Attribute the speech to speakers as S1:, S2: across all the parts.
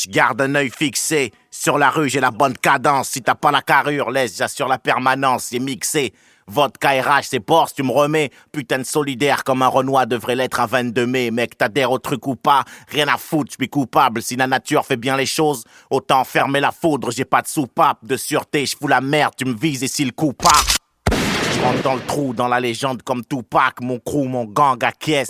S1: J'garde un œil fixé. Sur la rue, j'ai la bonne cadence. Si t'as pas la carrure, laisse, j'assure la permanence. C'est mixé. Vodka RH, c'est Porsche, tu me remets. Putain de solidaire comme un Renoir devrait l'être un 22 mai. Mec, t'adhères au truc ou pas? Rien à foutre, j'suis coupable. Si la nature fait bien les choses, autant fermer la foudre. J'ai pas de soupape, de sûreté, j'fous la merde. Tu me vises et si le coup part, j'rentre dans le trou, dans la légende comme Tupac. Mon crew, mon gang acquiesce.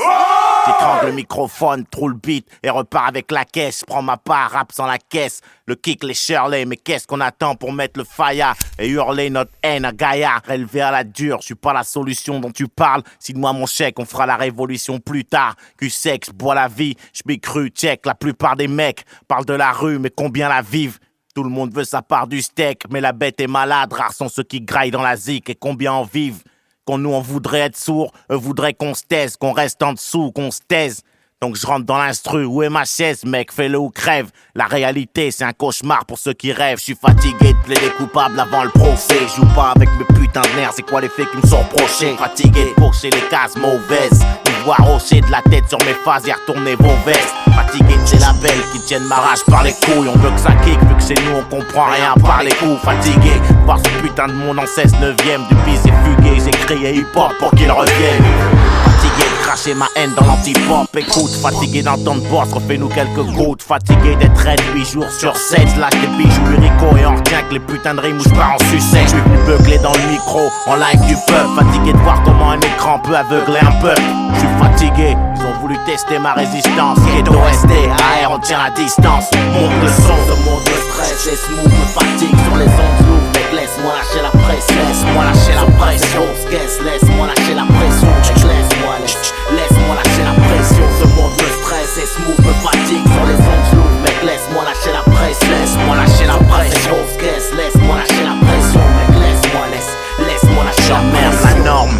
S1: J'étrangle le microphone, trou le beat et repars avec la caisse. J'prends ma part, rap sans la caisse. Le kick, les Shirley, mais qu'est-ce qu'on attend pour mettre le faya et hurler notre haine à Gaïa? Relevé à la dure, j'suis pas la solution dont tu parles. Signe-moi mon chèque, on fera la révolution plus tard. Q-sex, bois la vie, j'm'ai cru, check. La plupart des mecs parlent de la rue, mais combien la vivent? Tout le monde veut sa part du steak, mais la bête est malade. Rares sont ceux qui graillent dans la zik et combien en vivent? Qu'on nous, on voudrait être sourds, eux voudraient qu'on se taise, qu'on reste en dessous, qu'on se taise. Donc je rentre dans l'instru, où est ma chaise, mec, fais-le ou crève. La réalité, c'est un cauchemar pour ceux qui rêvent. Je suis fatigué de plaider coupable avant le procès. Je joue pas avec mes putains de nerfs, c'est quoi les faits qui me sont reprochés? Fatigué de pocher les cases mauvaises, de voir hocher de la tête sur mes phases et retourner vos vestes. Fatigué de ces labels qui tiennent ma rage par les couilles. On veut que ça kick, vu que c'est nous, on comprend rien par les coups. Fatigué de voir ce putain de monde en 16/9e. Du bis et fugué, j'ai crié hip-hop pour qu'il revienne. Fatigué de cracher ma haine dans l'anti-pop. Écoute, fatigué d'entendre boss, refais-nous quelques gouttes. Fatigué d'être raide 8 jours sur 7. Lâche des bijoux lyrico et on retient que les putains de rimes où j'pars en sucette. J'suis venu beugler dans le micro, en live du peuple. Fatigué de voir comment un écran peut aveugler un peuple. J'suis fatigué, ils ont voulu tester ma résistance. Ghetto ST, AR, on tient la distance. Monte le son, ce monde me stresse et smooth me fatigue. Sur les ondes lourdes, mec, laisse-moi lâcher la presse. Laisse-moi lâcher la pression. Laisse-moi lâcher la pression. Laisse-moi lâcher la pression. Ce monde me stresse et smooth me fatigue. Sur les ondes lourdes, mec, laisse-moi lâcher la presse. Laisse-moi lâcher la pression. Laisse-moi lâcher la pression. Mec, laisse-moi lâcher la pression. La norme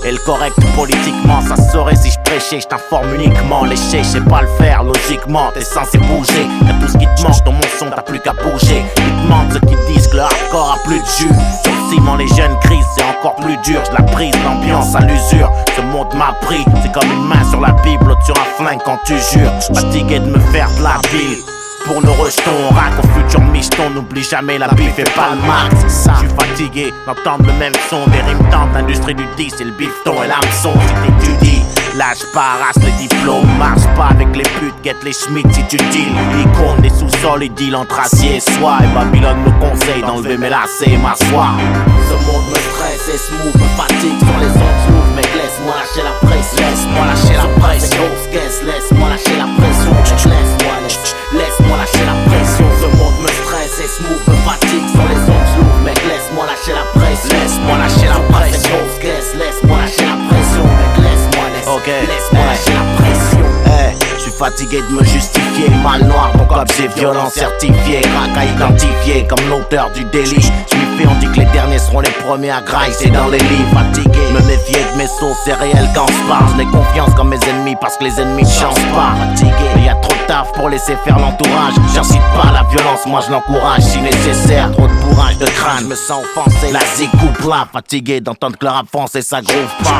S1: et le correct politiquement, ça saurait si je prêchais, je t'informe uniquement. Lécher, je sais pas le faire, logiquement, t'es censé bouger. Y'a tout ce qui te manque dans mon son, t'as plus qu'à bouger. Ils te mentent ceux qui disent que le hardcore a plus de jus. Sur le ciment, les jeunes crisent, c'est encore plus dur. J'la prise, l'ambiance à l'usure. Ce monde m'a pris, c'est comme une main sur la Bible, l'autre sur un flingue quand tu jures. Fatigué de me faire de la bile. Pour nos rejetons, on rack au futur micheton. N'oublie jamais la bif et pas le max. J'suis fatigué d'entendre le même son. Des rimes tentent, l'industrie du 10 et le bifton et l'hameçon. Si t'étudies, lâche pas, race les diplômes. Marche pas avec les putes, guette les schmitts si tu deals. Icône des sous-sols, ils deal entre acier et soie. Et Babylone me conseille d'enlever mes lacets et m'asseoir. Ce monde me stresse et smooth me fatigue. Sur les ondes lourdes, mec, laisse-moi lâcher la presse. Laisse-moi lâcher la pression. Laisse-moi lâcher la pression. Laisse-moi lâcher la pression. Ce monde me stresse et smooth me fatigue. Sur les ondes lourdes, mec, laisse-moi lâcher la pression. Laisse-moi lâcher la pression. Laisse-moi lâcher la pression. Mec, laisse-moi lâcher la pression. Je suis fatigué de me justifier. Mal noir, ton code c'est violent certifié. Rack à identifier comme l'auteur du délit. J'm'y fais, on dit que les derniers seront les premiers à grailler. C'est dans les livres. Fatigué, me méfier de mes sources, c'est réel quand je parle. J'n'ai confiance comme mes ennemis parce que les ennemis ne changent pas. Fatigué, mais y'a trop de taf pour laisser faire l'entourage. J'incite pas à la violence, moi je l'encourage si nécessaire. Trop de bourrage de crâne, je me sens offensé. La zig coupe là, fatigué d'entendre que le rap français ça groove pas.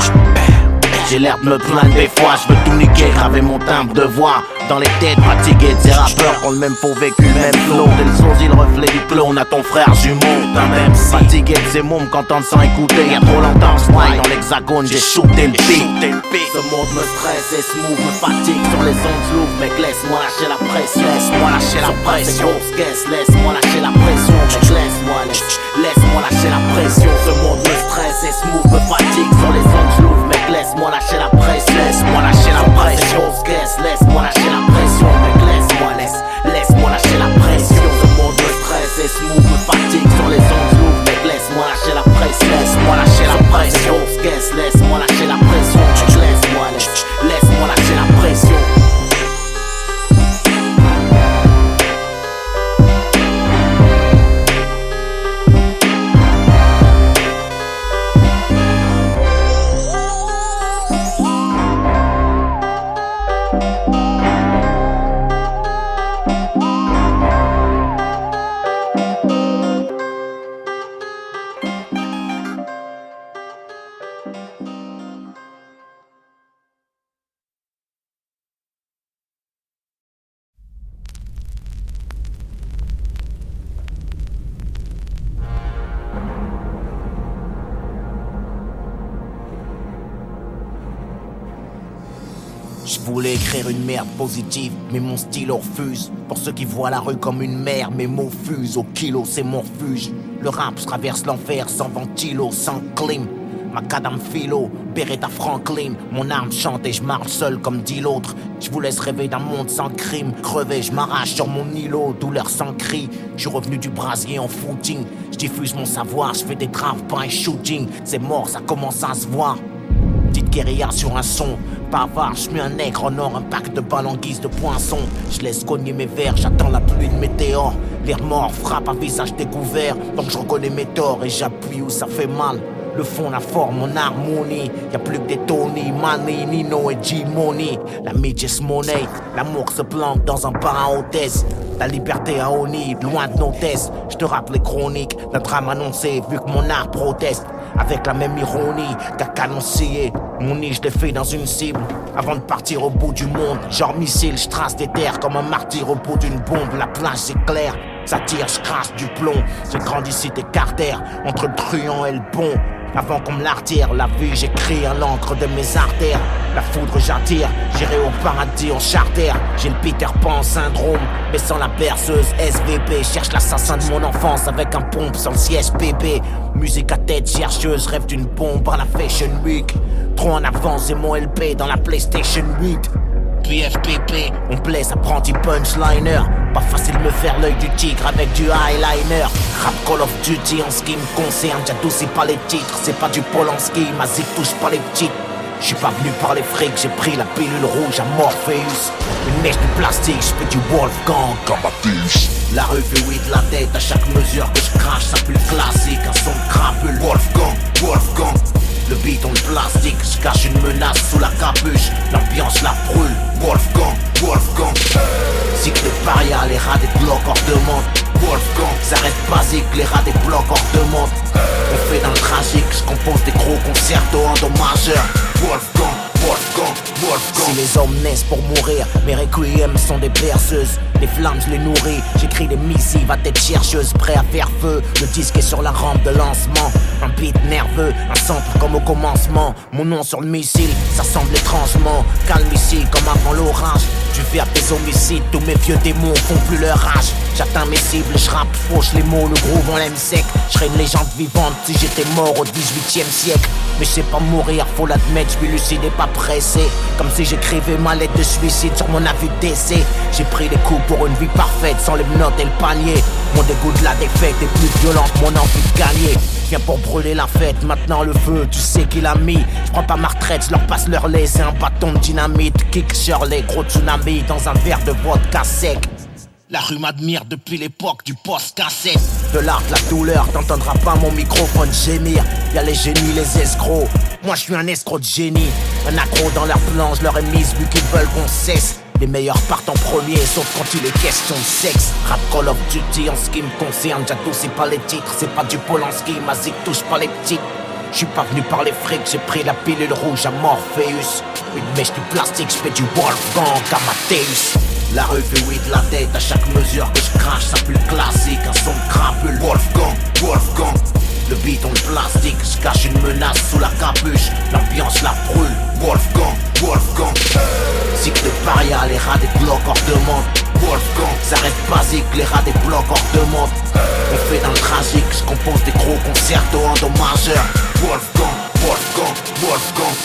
S1: J'ai l'air de me plaindre des fois, je veux tout niquer, graver mon timbre de voix dans les têtes, fatigué de ces rappeurs qui ont le même faux vécu, le même flow. T'es le sosie, le reflet du clone à ton frère jumeau, d'un même si. Fatigué de ces mômes qu'entendre sans écouter, y'a trop longtemps, je dans l'hexagone, j'ai shooté le beat. Ce monde me stresse et smooth me fatigue. Sur les ondes lourdes, mec, laisse-moi lâcher la presse. Laisse-moi lâcher la pression. Laisse-moi lâcher la pression. Mec, laisse-moi lâcher la pression. Ce monde me stresse et smooth me fatigue. Sur les ondes lourdes, mec, laisse-moi lâcher la presse. Laisse-moi lâcher la pression. Laisse-moi lâcher la pression. Mec, laisse-moi lâcher la pression. Ce monde me stresse et smooth me fatigue. Sur les ondes lourdes, mec, laisse-moi lâcher la presse. Laisse-moi lâcher la pression. Laisse-moi lâcher la pression. Laisse-moi lâcher la pression. voulais écrire une merde positive, mais mon stylo refuse. Pour ceux qui voient la rue comme une mer, mes mots fusent. Au kilo, c'est mon refuge. Le rap traverse l'enfer sans ventilo, sans clim. Macadam philo, Beretta Franklin. Mon arme chante et je marche seul comme dit l'autre. Je vous laisse rêver d'un monde sans crime. Crevé, je m'arrache sur mon îlot, douleur sans cri. Je suis revenu du brasier en footing. Je diffuse mon savoir, je fais des traves, pas un shooting. C'est mort, ça commence à se voir. Petite guérilla sur un son, bavard, je mets un nègre en or, un pack de balles en guise de poinçon. Je laisse cogner mes verres, j'attends la pluie de météore. L'air mort frappe à visage découvert, donc je reconnais mes torts et j'appuie où ça fait mal. Le fond, la forme, mon harmonie. Y'a plus que des Tony, Manny, Nino et G-Money. L'amitié se monnaie, l'amour se planque dans un bar à hôtesse. La liberté à Oni, loin de nos tests. Je te rappelle les chroniques d'un drame annoncé, vu que mon art proteste. Avec la même ironie qu'à canoncier. Mon nid, je l'ai fait dans une cible. Avant de partir au bout du monde, genre missile, je trace des terres comme un martyr au bout d'une bombe. La plage c'est clair, ça tire, je crache du plomb. J'ai grandi cité Carter, entre le truand et le bon. Avant qu'on me l'artire, la vie j'écris à l'encre de mes artères. La foudre j'attire, j'irai au paradis en charter. J'ai le Peter Pan syndrome, mais sans la berceuse SVP. Cherche l'assassin de mon enfance avec un pompe sans le siège bébé. Musique à tête chercheuse, rêve d'une bombe à la Fashion Week. Trop en avance et mon LP dans la PlayStation 8. Puis FPP, on blesse apprenti punchliner. Pas facile de me faire l'œil du tigre avec du eyeliner. Rap Call of Duty en ce qui me concerne, j'adoucis pas les titres, c'est pas du Polanski, ma zik touche pas les petites. J'suis pas venu par les frics, j'ai pris la pilule rouge à Morpheus. Une mèche de plastique, j'fais du Wolfgang comme Matisse. La rue fait oui de la tête à chaque mesure que je crache, ça pue le classique, un son de crapule. Wolfgang, Wolfgang. Le beat en plastique, je cache une menace sous la capuche. L'ambiance la brûle, Wolfgang, Wolfgang. Cycle de paria, les rats des blocs hors de monde. Wolfgang, ça reste basique, les rats des blocs hors de monde. On fait dans le tragique, je compose des gros concertos endommageurs. Wolfgang, Wolfgang, Wolfgang. Si les hommes naissent pour mourir, mes requiem sont des berceuses. Les flammes je les nourris, j'écris des missives à tête chercheuse, prêt à faire feu. Le disque est sur la rampe de lancement. Un beat nerveux, un sample comme au commencement. Mon nom sur le missile, ça semble étrangement calme ici comme avant l'orage. Du verbe des homicides, tous mes vieux démons font plus leur rage. J'atteins mes cibles, je rappe, fauche les mots, le groove on l'aime sec. Je serais une légende vivante si j'étais mort au 18e siècle. Mais je sais pas mourir, faut l'admettre, je suis lucide et pas pressé. Comme si j'écrivais ma lettre de suicide sur mon avis de décès. J'ai pris des coups pour une vie parfaite sans les menottes et le panier. Mon dégoût de la défaite est plus violent que mon envie de gagner. Je viens pour brûler la fête, maintenant le feu, tu sais qui l'a mis. Je prends pas ma retraite, je leur passe leur lait, c'est un bâton de dynamite. Kick Shirley, gros tsunami dans un verre de vodka sec. La rue m'admire depuis l'époque du post-cassette. De l'art, de la douleur, t'entendras pas mon microphone gémir. Y'a les génies, les escrocs. Moi je suis un escroc de génie. Un accro dans leur plan, je leur ai mise vu qu'ils veulent qu'on cesse. Les meilleurs partent en premier, sauf quand il est question de sexe. Rap Call of Duty en ce qui me concerne, j'adoucis pas les titres. C'est pas du Polanski, ma zik touche pas les petites. J'suis pas venu par les frics, j'ai pris la pilule rouge à Morpheus. Une mèche de plastique, j'fais du Wolfgang à Matisse. La rue fait oui de la tête à chaque mesure que je crache, ça pue le classique, un son de crapule. Wolfgang, Wolfgang. Le beat en plastique, je cache une menace sous la capuche. L'ambiance la brûle, Wolfgang, Wolfgang. Cycle de paria, les rats des blocs hors de monde. Wolfgang, ça reste basique, les rats des blocs hors de monde. On fait dans le tragique, je compose des gros concertos endommageurs. Wolfgang, Wolfgang, Wolfgang.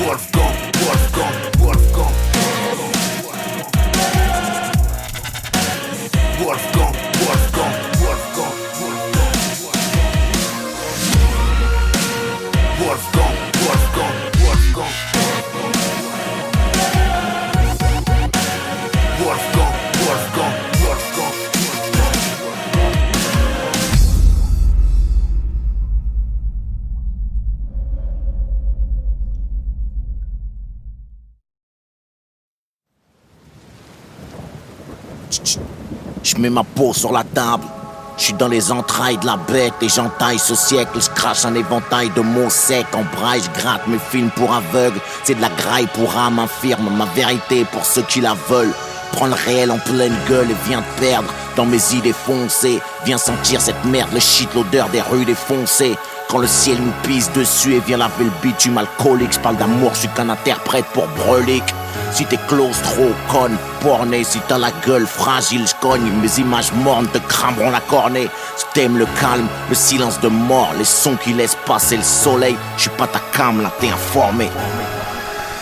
S1: Wolfgang, Wolfgang, Wolfgang. Wolfgang, Wolfgang, Wolfgang. Wolfgang, Wolfgang, Wolfgang. Wolfgang, Wolfgang, Wolfgang. Je mets ma peau sur la table, Je suis dans les entrailles de la bête et j'entaille ce siècle. Je crache un éventail de mots secs. En braille, je gratte mes films pour aveugles. C'est de la graille pour âme infirme. Ma vérité pour ceux qui la veulent. Prends le réel en pleine gueule et viens te perdre dans mes idées foncées. Viens sentir cette merde, le shit, l'odeur des rues défoncées. Quand le ciel nous pisse dessus et vient laver le bitume alcoolique. Je parle d'amour, je suis qu'un interprète pour Brelic. Si t'es claustro, conne, porné, si t'as la gueule fragile, je cogne. Mes images mornes te crameront la cornée. Je t'aime le calme, le silence de mort, les sons qui laissent passer le soleil. Je suis pas ta cam, là t'es informé.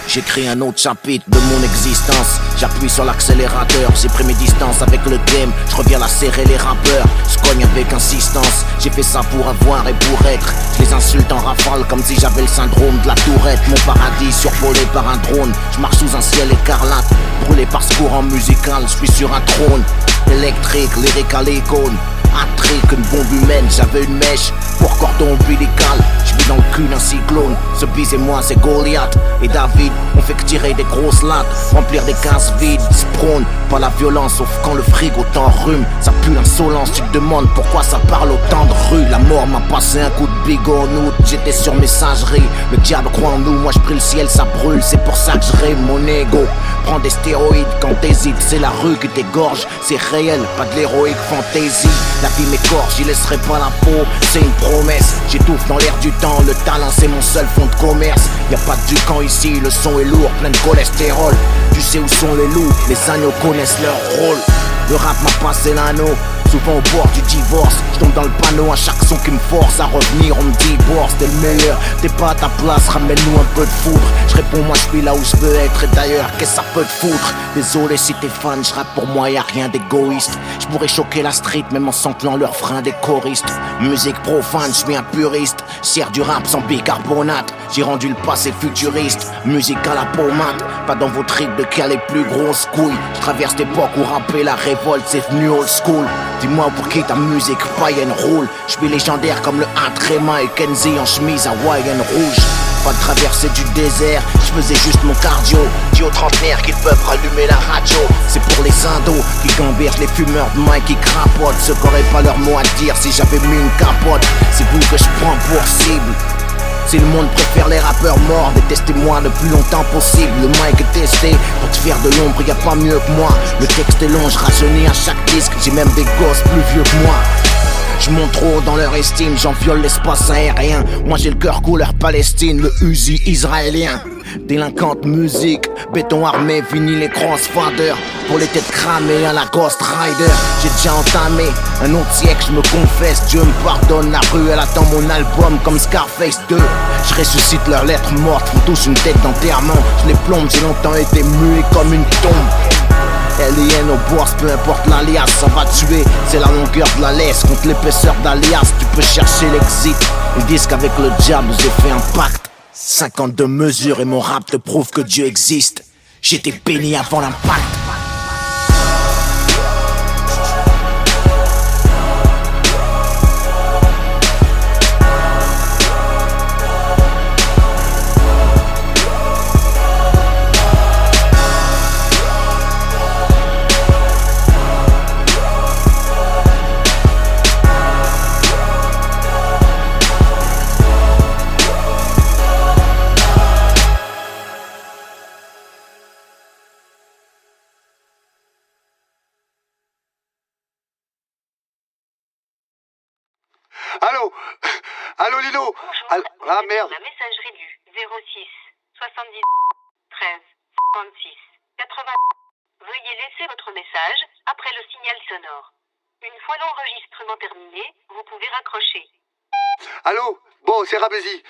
S1: J'écris un autre chapitre de mon existence. J'appuie sur l'accélérateur, j'ai pris mes distances avec le game. Je reviens la serrer les rappeurs, je cogne avec insistance. J'ai fait ça pour avoir et pour être. Je les insulte en rafale comme si j'avais le syndrome de la tourette. Mon paradis survolé par un drone. Je marche sous un ciel écarlate, brûlé par ce courant musical. Je suis sur un trône électrique, lyrique à l'icône. Un trick, une bombe humaine, j'avais une mèche pour cordon ombilical. Je vis dans le cul d'un cyclone. Ce bis et moi c'est Goliath et David. On fait que tirer des grosses lattes, remplir des cases vides. Se prône pas la violence sauf quand le frigo t'enrhume. Ça pue l'insolence, tu te demandes pourquoi ça parle autant de rue. La mort m'a passé un coup de bigot en août. J'étais sur messagerie, le diable croit en nous. Moi je prie le ciel, ça brûle, c'est pour ça que je rêve mon ego. Prends des stéroïdes quand t'hésites, c'est la rue qui t'égorge. C'est réel, pas de l'héroïque fantaisie. La vie m'écorche, j'y laisserai pas la peau, c'est une promesse. J'étouffe dans l'air du temps, le talent c'est mon seul fonds de commerce. Y'a pas de ducan ici, le son est lourd, plein de cholestérol. Tu sais où sont les loups, les agneaux connaissent leur rôle. Le rap m'a passé l'anneau, souvent au bord du divorce. Je tombe dans le panneau à chaque son qui me force à revenir, on me divorce. T'es le meilleur, t'es pas à ta place, ramène-nous un peu de foudre. Je réponds moi je suis là où je veux être et d'ailleurs qu'est-ce que ça peut te foutre. Désolé si t'es fan, je rappe pour moi y'a rien d'égoïste. Je pourrais choquer la street même en samplant leur frein des choristes. Musique profane, je suis un puriste. Sers du rap sans bicarbonate. J'ai rendu le passé futuriste. Musique à la pommade, pas dans vos tripes de caler plus grosses couilles. Je traverse l'époque où rapper la révolte c'est venu old school. Dis-moi pour qui ta musique païenne roule. Je suis légendaire comme le Intrema et Kenzie en chemise hawaïenne rouge. Pas de traversée du désert, je faisais juste mon cardio. Dis aux trentenaires qu'ils peuvent rallumer la radio. C'est pour les indos qui gambergent les fumeurs de main qui crapotent. Ceux qu'auraient pas leur mot à dire si j'avais mis une capote. C'est vous que je prends pour cible. Si le monde préfère les rappeurs morts, détestez-moi le plus longtemps possible. Le mic est testé, pour te faire de l'ombre y'a pas mieux que moi. Le texte est long, je rajeunis à chaque disque. J'ai même des gosses plus vieux que moi. Je monte trop dans leur estime, j'en viole l'espace aérien. Moi j'ai le cœur couleur Palestine, le Uzi israélien. Délinquante musique, béton armé, vinyle et crossfader. Pour les têtes cramées à la Ghost Rider. J'ai déjà entamé un autre siècle, je me confesse. Dieu me pardonne, la rue elle attend mon album comme Scarface 2. Je ressuscite leurs lettres mortes, font tous une tête d'enterrement. Je les plombe, j'ai longtemps été muet comme une tombe. Alien au bourse, peu importe l'alias, ça va tuer. C'est la longueur de la laisse contre l'épaisseur d'alias. Tu peux chercher l'exit. Ils disent qu'avec le diable j'ai fait un pacte. 52 mesures et mon rap te prouve que Dieu existe. J'étais béni avant l'impact.
S2: Allô? Allô Lino?
S3: Bonjour,
S2: Ah merde.
S3: la messagerie du 06 70 13 56 80. Veuillez laisser votre message après le signal sonore. Une fois l'enregistrement terminé, vous pouvez raccrocher.
S2: Allô? Bon, c'est Rabézy.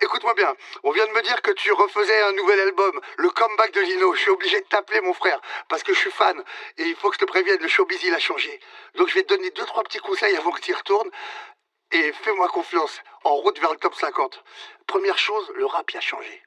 S2: Écoute-moi bien. On vient de me dire que tu refaisais un nouvel album, le comeback de Lino. Je suis obligé de t'appeler, mon frère, parce que je suis fan. Et il faut que je te prévienne, le showbiz, il a changé. Donc je vais te donner 2-3 petits conseils avant que tu y retournes. Et fais-moi confiance, en route vers le top 50. Première chose, le rap, il a changé.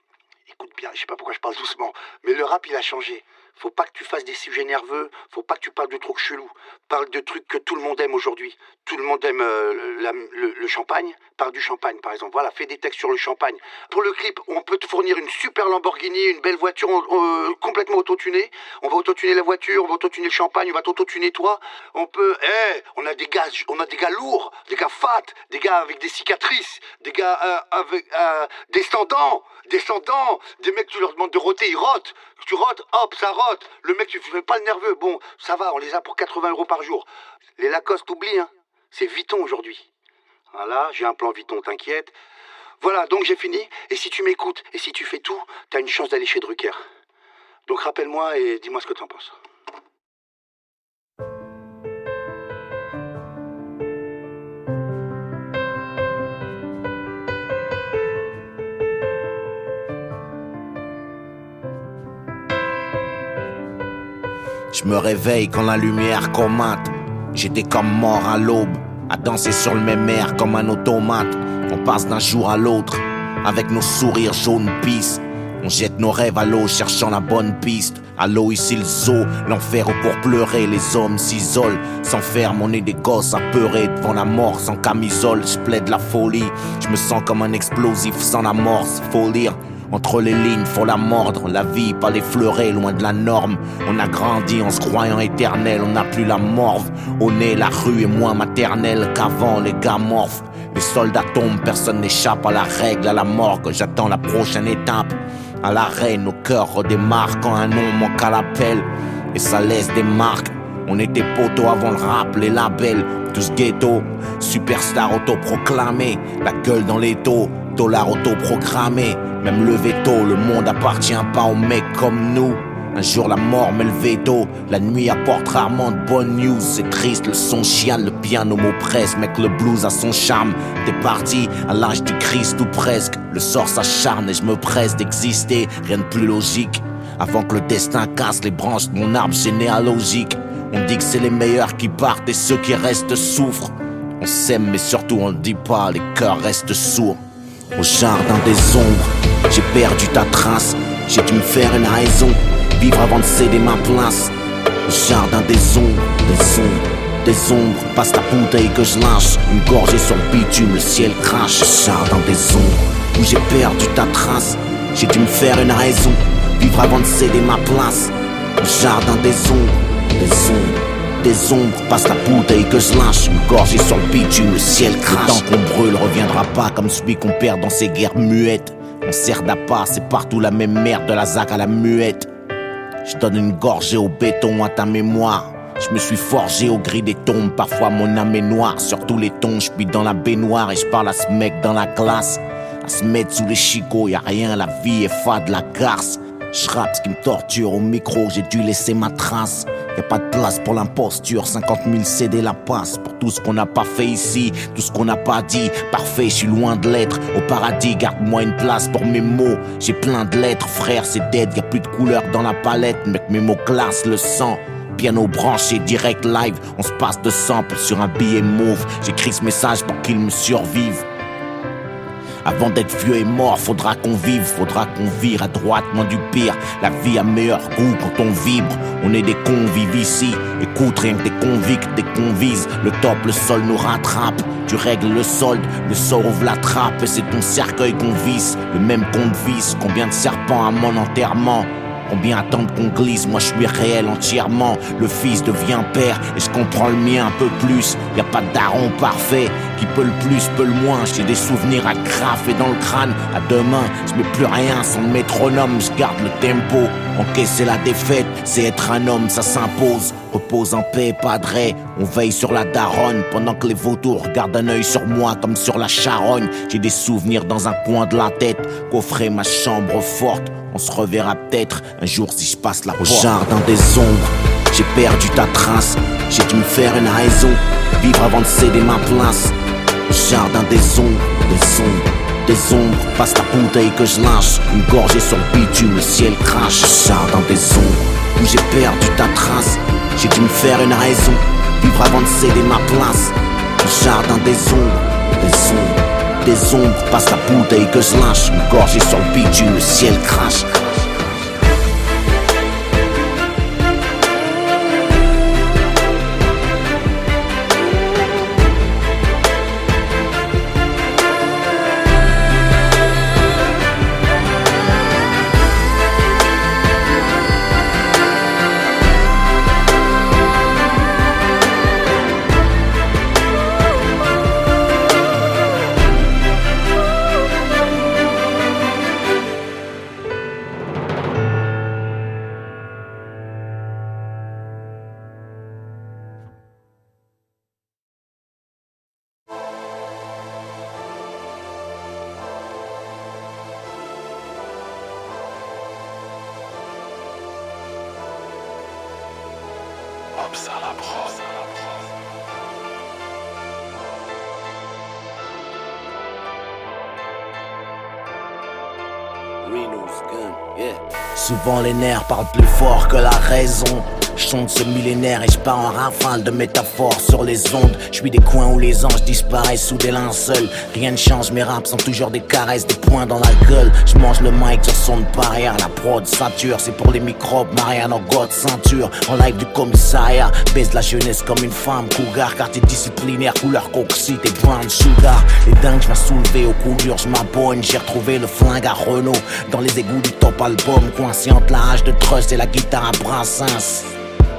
S2: Écoute bien, je sais pas pourquoi je parle doucement, mais le rap, il a changé. Faut pas que tu fasses des sujets nerveux, faut pas que tu parles de trucs chelous. Parle de trucs que tout le monde aime aujourd'hui. Tout le monde aime le champagne. Parle du champagne, par exemple. Voilà, fais des textes sur le champagne. Pour le clip, on peut te fournir une super Lamborghini, une belle voiture complètement autotunée. On va autotuner la voiture, on va autotuner le champagne, on va t'autotuner toi. On peut... on a des gars lourds, des gars fat, des gars avec des cicatrices, des gars avec descendants, des mecs tu leur demandes de roter, ils rotent. Tu rotes, hop, ça rote. Le mec, tu fais pas le nerveux. Bon, ça va, on les a pour 80 € par jour. Les Lacoste, oublie, hein. C'est Vuitton aujourd'hui. Voilà, j'ai un plan Vuitton, t'inquiète. Voilà, donc j'ai fini. Et si tu m'écoutes, et si tu fais tout, t'as une chance d'aller chez Drucker. Donc rappelle-moi et dis-moi ce que t'en penses.
S1: Je me réveille quand la lumière commente. J'étais comme mort à l'aube, à danser sur le même air comme un automate. On passe d'un jour à l'autre, avec nos sourires jaunes pisse. On jette nos rêves à l'eau, cherchant la bonne piste. À l'eau ici le zoo, l'enfer où pour pleurer les hommes s'isolent, s'enferment, on est des gosses apeurés devant la mort sans camisole. Je plaide la folie, je me sens comme un explosif sans amorce. Faut lire entre les lignes, faut la mordre. La vie, pas l'effleurer, loin de la norme. On a grandi en se croyant éternel. On n'a plus la morve. Au nez, la rue est moins maternelle qu'avant. Les gars morphes, les soldats tombent. Personne n'échappe à la règle, à la morgue. J'attends la prochaine étape. À l'arrêt, nos cœurs redémarrent quand un nom manque à l'appel. Et ça laisse des marques. On était poteaux avant le rap, les labels, tous ghetto. Superstar autoproclamé, la gueule dans les taux. Dollar autoprogrammé, même le veto. Le monde appartient pas aux mecs comme nous. Un jour la mort met le veto. La nuit apporte rarement de bonnes news. C'est triste, le son chiale, le piano m'oppresse. Mec, le blues a son charme. T'es parti à l'âge du Christ ou presque. Le sort s'acharne et je me presse d'exister. Rien de plus logique. Avant que le destin casse les branches de mon arbre généalogique. On dit que c'est les meilleurs qui partent et ceux qui restent souffrent. On s'aime mais surtout on le dit pas, les cœurs restent sourds. Au jardin des ombres, j'ai perdu ta trace. J'ai dû me faire une raison, vivre avant de céder ma place. Au jardin des ombres, des ombres. Passe ta bouteille que je lâche, une gorgée sur le bitume, le ciel crache. Au jardin des ombres, où j'ai perdu ta trace. J'ai dû me faire une raison, vivre avant de céder ma place. Au jardin des ombres, des ombres, passe la bouteille que je lâche, une gorgée sur le bitume, le ciel crache. Le temps qu'on brûle reviendra pas comme celui qu'on perd dans ces guerres muettes. On sert d'appât, c'est partout la même merde, de la zac à la muette. Je donne une gorgée au béton à ta mémoire. Je me suis forgé au gris des tombes, parfois mon âme est noire. Sur tous les tons, je puis dans la baignoire et je parle à ce mec dans la glace. À se mettre sous les chicots, y'a rien, la vie est fade, la garce. Je rappe ce qui me torture au micro, j'ai dû laisser ma trace. Y'a pas de place pour l'imposture, 50 000 CD la passe. Pour tout ce qu'on n'a pas fait ici, tout ce qu'on n'a pas dit. Parfait, je suis loin de l'être. Au paradis, garde-moi une place pour mes mots. J'ai plein de lettres, frère, c'est dead. Y'a plus de couleurs dans la palette, mec, mes mots classent le sang. Piano branché, direct live, on se passe de sample sur un billet mauve. J'écris ce message pour qu'il me survive. Avant d'être vieux et mort, faudra qu'on vive, faudra qu'on vire à droite, moins du pire. La vie a meilleur goût quand on vibre. On est des convives ici. Écoute, rien que des convicts, des convises. Le top, le sol nous rattrape. Tu règles le solde, le sort ouvre la trappe. Et c'est ton cercueil qu'on visse, le même compte visse. Combien de serpents à mon enterrement? Combien attendent qu'on glisse? Moi je suis réel entièrement. Le fils devient père et je comprends le mien un peu plus. Y'a pas de daron parfait qui peut le plus, peut le moins. J'ai des souvenirs à graffer dans le crâne. À demain, je mets plus rien sans le métronome. Je garde le tempo. Encaisser la défaite, c'est être un homme, ça s'impose. Repose en paix, padré. On veille sur la daronne pendant que les vautours gardent un œil sur moi comme sur la charogne. J'ai des souvenirs dans un coin de la tête. Coffrer ma chambre forte. On se reverra peut-être un jour si je passe la porte. Au jardin des ombres, j'ai perdu ta trace. J'ai dû me faire une raison, vivre avant de céder ma place. Au jardin des ombres, des ombres. Passe la bouteille que je lâche, une gorgée sur le bitume, le ciel crache. Au jardin des ombres, où j'ai perdu ta trace. J'ai dû me faire une raison, vivre avant de céder ma place. Au jardin des ombres, des ombres, passe la bouteille que je lâche, une gorgée sur le bitume, le ciel crache. Souvent les nerfs parlent plus fort que la raison. Je chante ce millénaire et je pars en rafale de métaphores sur les ondes. Je suis des coins où les anges disparaissent sous des linceuls. Rien ne change, mes raps sont toujours des caresses, des poings dans la gueule. Je mange le mic sur son barrière, la prod sature. C'est pour les microbes, Marianne en God ceinture. En live du commissariat, baise la jeunesse comme une femme. Cougar, quartier disciplinaire, couleur coxite et brown sugar. Les dingues, je m'ai soulevé au coup dur, je m'abonne. J'ai retrouvé le flingue à Renault dans les égouts du top album. Coincé entre la hache de Trust et la guitare à Brassens.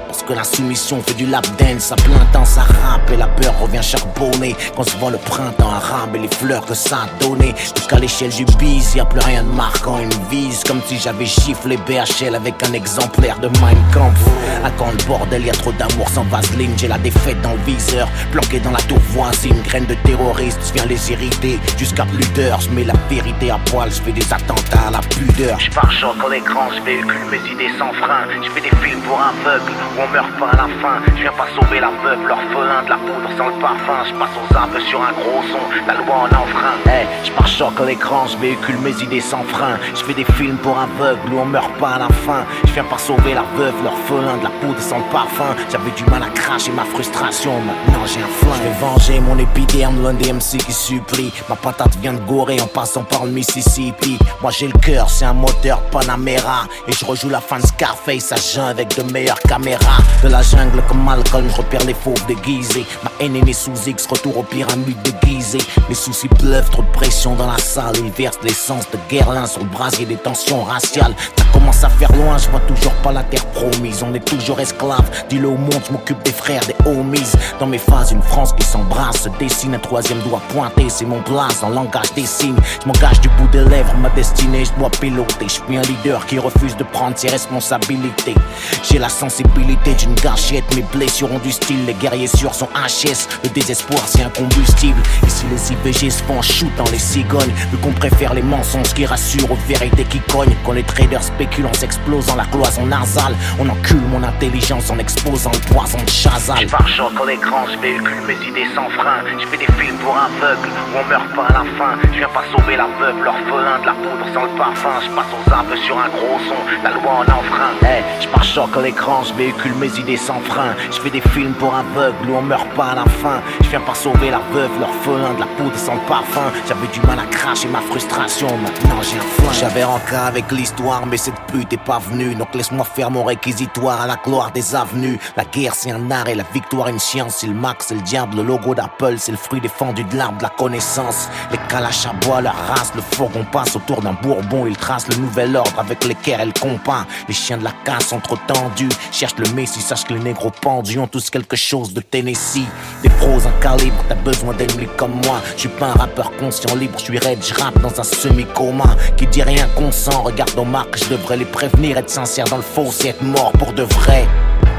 S1: Parce que la soumission fait du lap dance à plein temps, ça rappe et la peur revient charbonner. Quand se voit le printemps arabe et les fleurs que ça a donné. Jusqu'à l'échelle du bise, y'a plus rien de marquant, une vise. Comme si j'avais giflé BHL avec un exemplaire de Mein Kampf. À quand le bordel, y'a trop d'amour sans vaseline. J'ai la défaite dans le viseur, planqué dans la tour voisine. Graine de terroriste, viens les irriter. Jusqu'à plus d'heures, j'mets la vérité à poil. J'fais des attentats à la pudeur. J'pars choc en écran, j'véhicule mes idées sans frein. J'fais des films pour aveugles. On meurt pas à la fin, je viens pas sauver la veuve, l'orphelin de la poudre sans le parfum. Je passe aux arbres sur un gros son, la loi en enfreint. Hey, je pars choc à l'écran, je véhicule mes idées sans frein. Je fais des films pour aveugles où on meurt pas à la fin. Je viens pas sauver la veuve, l'orphelin de la poudre sans le parfum. J'avais du mal à cracher ma frustration, maintenant j'ai un flingue. Je vais venger mon épiderme, l'un des MC qui supplie. Ma patate vient de Gorée en passant par le Mississippi. Moi j'ai le cœur, c'est un moteur Panamera. Et je rejoue la fin de Scarface à jeun avec de meilleures caméras. De la jungle comme Malcolm, je repère les fauves déguisés. Ma haine est née sous X, retour aux pyramides déguisées. Les soucis pleuvent, trop de pression dans la salle. Ils versent l'essence de Guerlain sur le brasier des tensions raciales. Ça commence à faire loin, je vois toujours pas la terre promise. On est toujours esclaves, dis-le au monde, je m'occupe des frères, des homies. Dans mes phases, une France qui s'embrasse, se dessine un troisième doigt pointé. C'est mon place, en langage des signes. Je m'engage du bout des lèvres, ma destinée, je dois piloter. Je suis un leader qui refuse de prendre ses responsabilités. J'ai la sensibilité d'une gâchette, mes blessures ont du style. Les guerriers sûrs sont HS, le désespoir c'est un combustible. Ici les IVG se font en shoot dans les cigognes. Vu qu'on préfère les mensonges qui rassurent aux vérités qui cognent. Quand les traders spéculent en s'explosant la cloison nasale, on encule mon intelligence en exposant le poison de Chazal. Je pars choc à l'écran, je véhicule mes idées sans frein. Je fais des films pour aveugles où on meurt pas à la fin. Je viens pas sauver la veuve, l'orphelin de la poudre sans le parfum. Je passe aux arbres sur un gros son, la loi en enfreint. Hey, je pars choc à l'écran, je véhicule mes idées sans frein. Je fais des films pour aveugles où on meurt pas à la fin. Je viens pas sauver la veuve, l'orphelin de la poudre sans le parfum. J'avais du mal à cracher ma frustration, maintenant j'ai un flingue. J'avais rancard avec l'histoire, mais cette pute est pas venue. Donc laisse-moi faire mon réquisitoire à la gloire des avenues. La guerre c'est un art et la victoire une science. C'est le Mac, c'est le diable, le logo d'Apple. C'est le fruit défendu de l'arbre de la connaissance. Les calaches à bois, leur race, le fourgon passe autour d'un bourbon. Ils tracent le nouvel ordre avec l'équerre et le compas. Les chiens de la casse sont trop tendus. Cherche le messie, sache que les négros pendus ont tous quelque chose de Tennessee. Des pros en calibre, t'as besoin d'ennemis comme moi. Je suis pas un rappeur conscient libre, je suis raide, je rappe dans un semi-coma. Qui dit rien consent, regarde nos marques, je devrais les prévenir. Être sincère dans le faux, c'est être mort pour de vrai.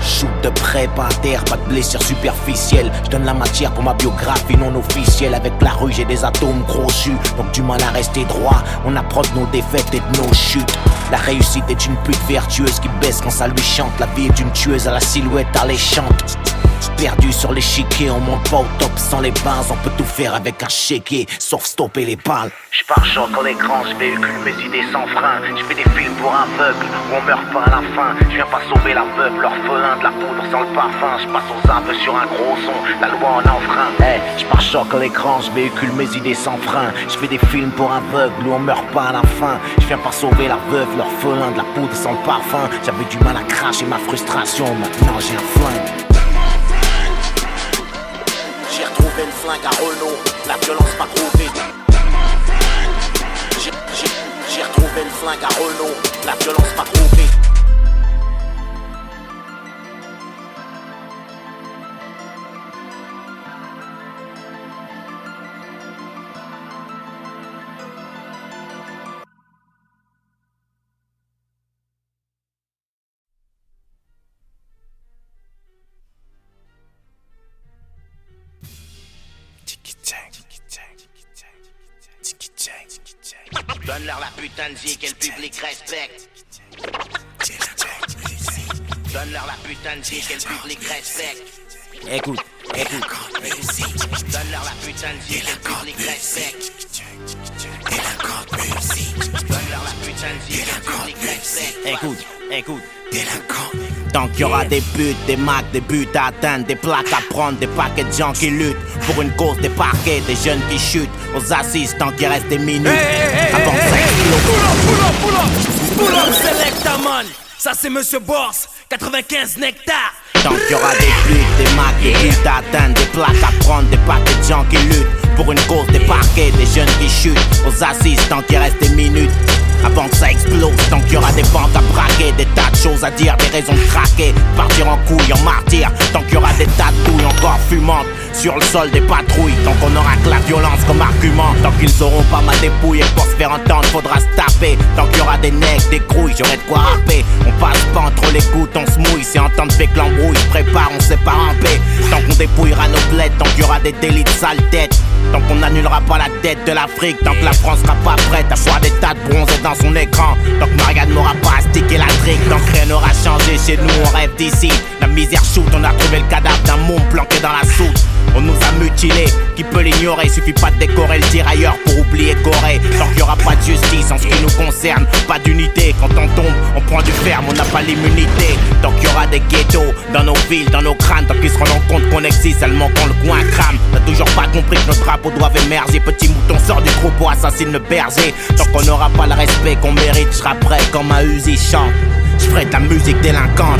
S1: Shoot de près, pas à terre, pas de blessure superficielle. Je donne la matière pour ma biographie non officielle. Avec la rue, j'ai des atomes crochus, donc du mal à rester droit. On apprend de nos défaites et de nos chutes. La réussite est une pute vertueuse qui baisse quand ça lui chante. La vie est une tueuse à la silhouette alléchante. Perdu sur l'échiquier, on monte pas au top sans les bases. On peut tout faire avec un chéquier, sauf stopper les balles. Je pars choc à l'écran, je véhicule mes idées sans frein. Je fais des films pour aveugles où on meurt pas à la fin. Je viens pas sauver la veuve, l'orphelin de la poudre sans le parfum. Je passe aux arbres sur un gros son, la loi en enfreint. Hey, je pars choc à l'écran, je véhicule mes idées sans frein. Je fais des films pour aveugles où on meurt pas à la fin. Je viens pas sauver la veuve, l'orphelin de la poudre sans le parfum. J'avais du mal à cracher ma frustration, maintenant j'ai un flingue. J'ai retrouvé le flingue à Renault, la violence m'a trouvé. J'ai retrouvé le flingue à Renault, la violence m'a trouvé. Donne-leur la putain de vie que le public respecte. Donne-leur la putain de zik et le public respecte.
S4: Écoute.
S1: Donne-leur la putain de zik et le public respecte. Donne-leur la putain de zik et le public respecte.
S4: Écoute.
S1: Tant qu'il y aura des buts, des macs, des buts à atteindre, des plaques à prendre, des paquets de gens qui luttent pour une cause, des parquets, des jeunes qui chutent aux assises, tant qu'il reste des minutes avant que ça explose.
S4: Pull up, selecta man. Ça c'est Monsieur Boss, 95 nectar.
S1: Tant qu'il y aura des buts, des macs, des buts à atteindre, des plaques à prendre, des paquets de gens qui luttent pour une cause, des parquets, des jeunes qui chutent aux assises, tant qu'il reste des minutes avant que ça explose. Tant qu'il y aura des banques à braquer, des tas de choses à dire, des raisons de craquer, partir en couille, en martyr. Tant qu'il y aura des tas de douilles encore fumantes sur le sol des patrouilles. Tant qu'on aura que la violence comme argument. Tant qu'ils sauront pas ma dépouille et pour se faire entendre faudra se taper. Tant qu'il y aura des nègres, des grouilles, j'aurai de quoi rapper. On passe pas entre les gouttes, on se mouille. C'est entendre fait que l'embrouille se prépare, on sait pas ramper. Tant qu'on dépouillera nos bleds, tant qu'il y aura des délits de sale tête. Tant qu'on n'annulera pas la dette de l'Afrique. Tant que la France sera pas prête à voir des tas de bronzés dans son écran. Tant que Marianne n'aura pas à sticker la trique. Tant que rien n'aura changé chez nous, on rêve d'ici. La misère shoot, on a trouvé le cadavre d'un môme planqué dans la soute. On nous a mutilés, qui peut l'ignorer? Suffit pas de décorer le tirailleur pour oublier Corée. Tant qu'il y aura pas de justice en ce qui nous concerne, pas d'unité. Quand on tombe, on prend du ferme, on n'a pas l'immunité. Tant qu'il y aura des ghettos dans nos villes, dans nos crânes. Tant qu'ils se rendront compte qu'on existe seulement quand le coin crame. T'as toujours pas compris que notre drapeau doit émerger. Petit mouton sort du troupeau, assassine le berger. Tant qu'on n'aura pas le respect qu'on mérite, je serai prêt comme un Uzi chante. Je ferai de la musique délinquante.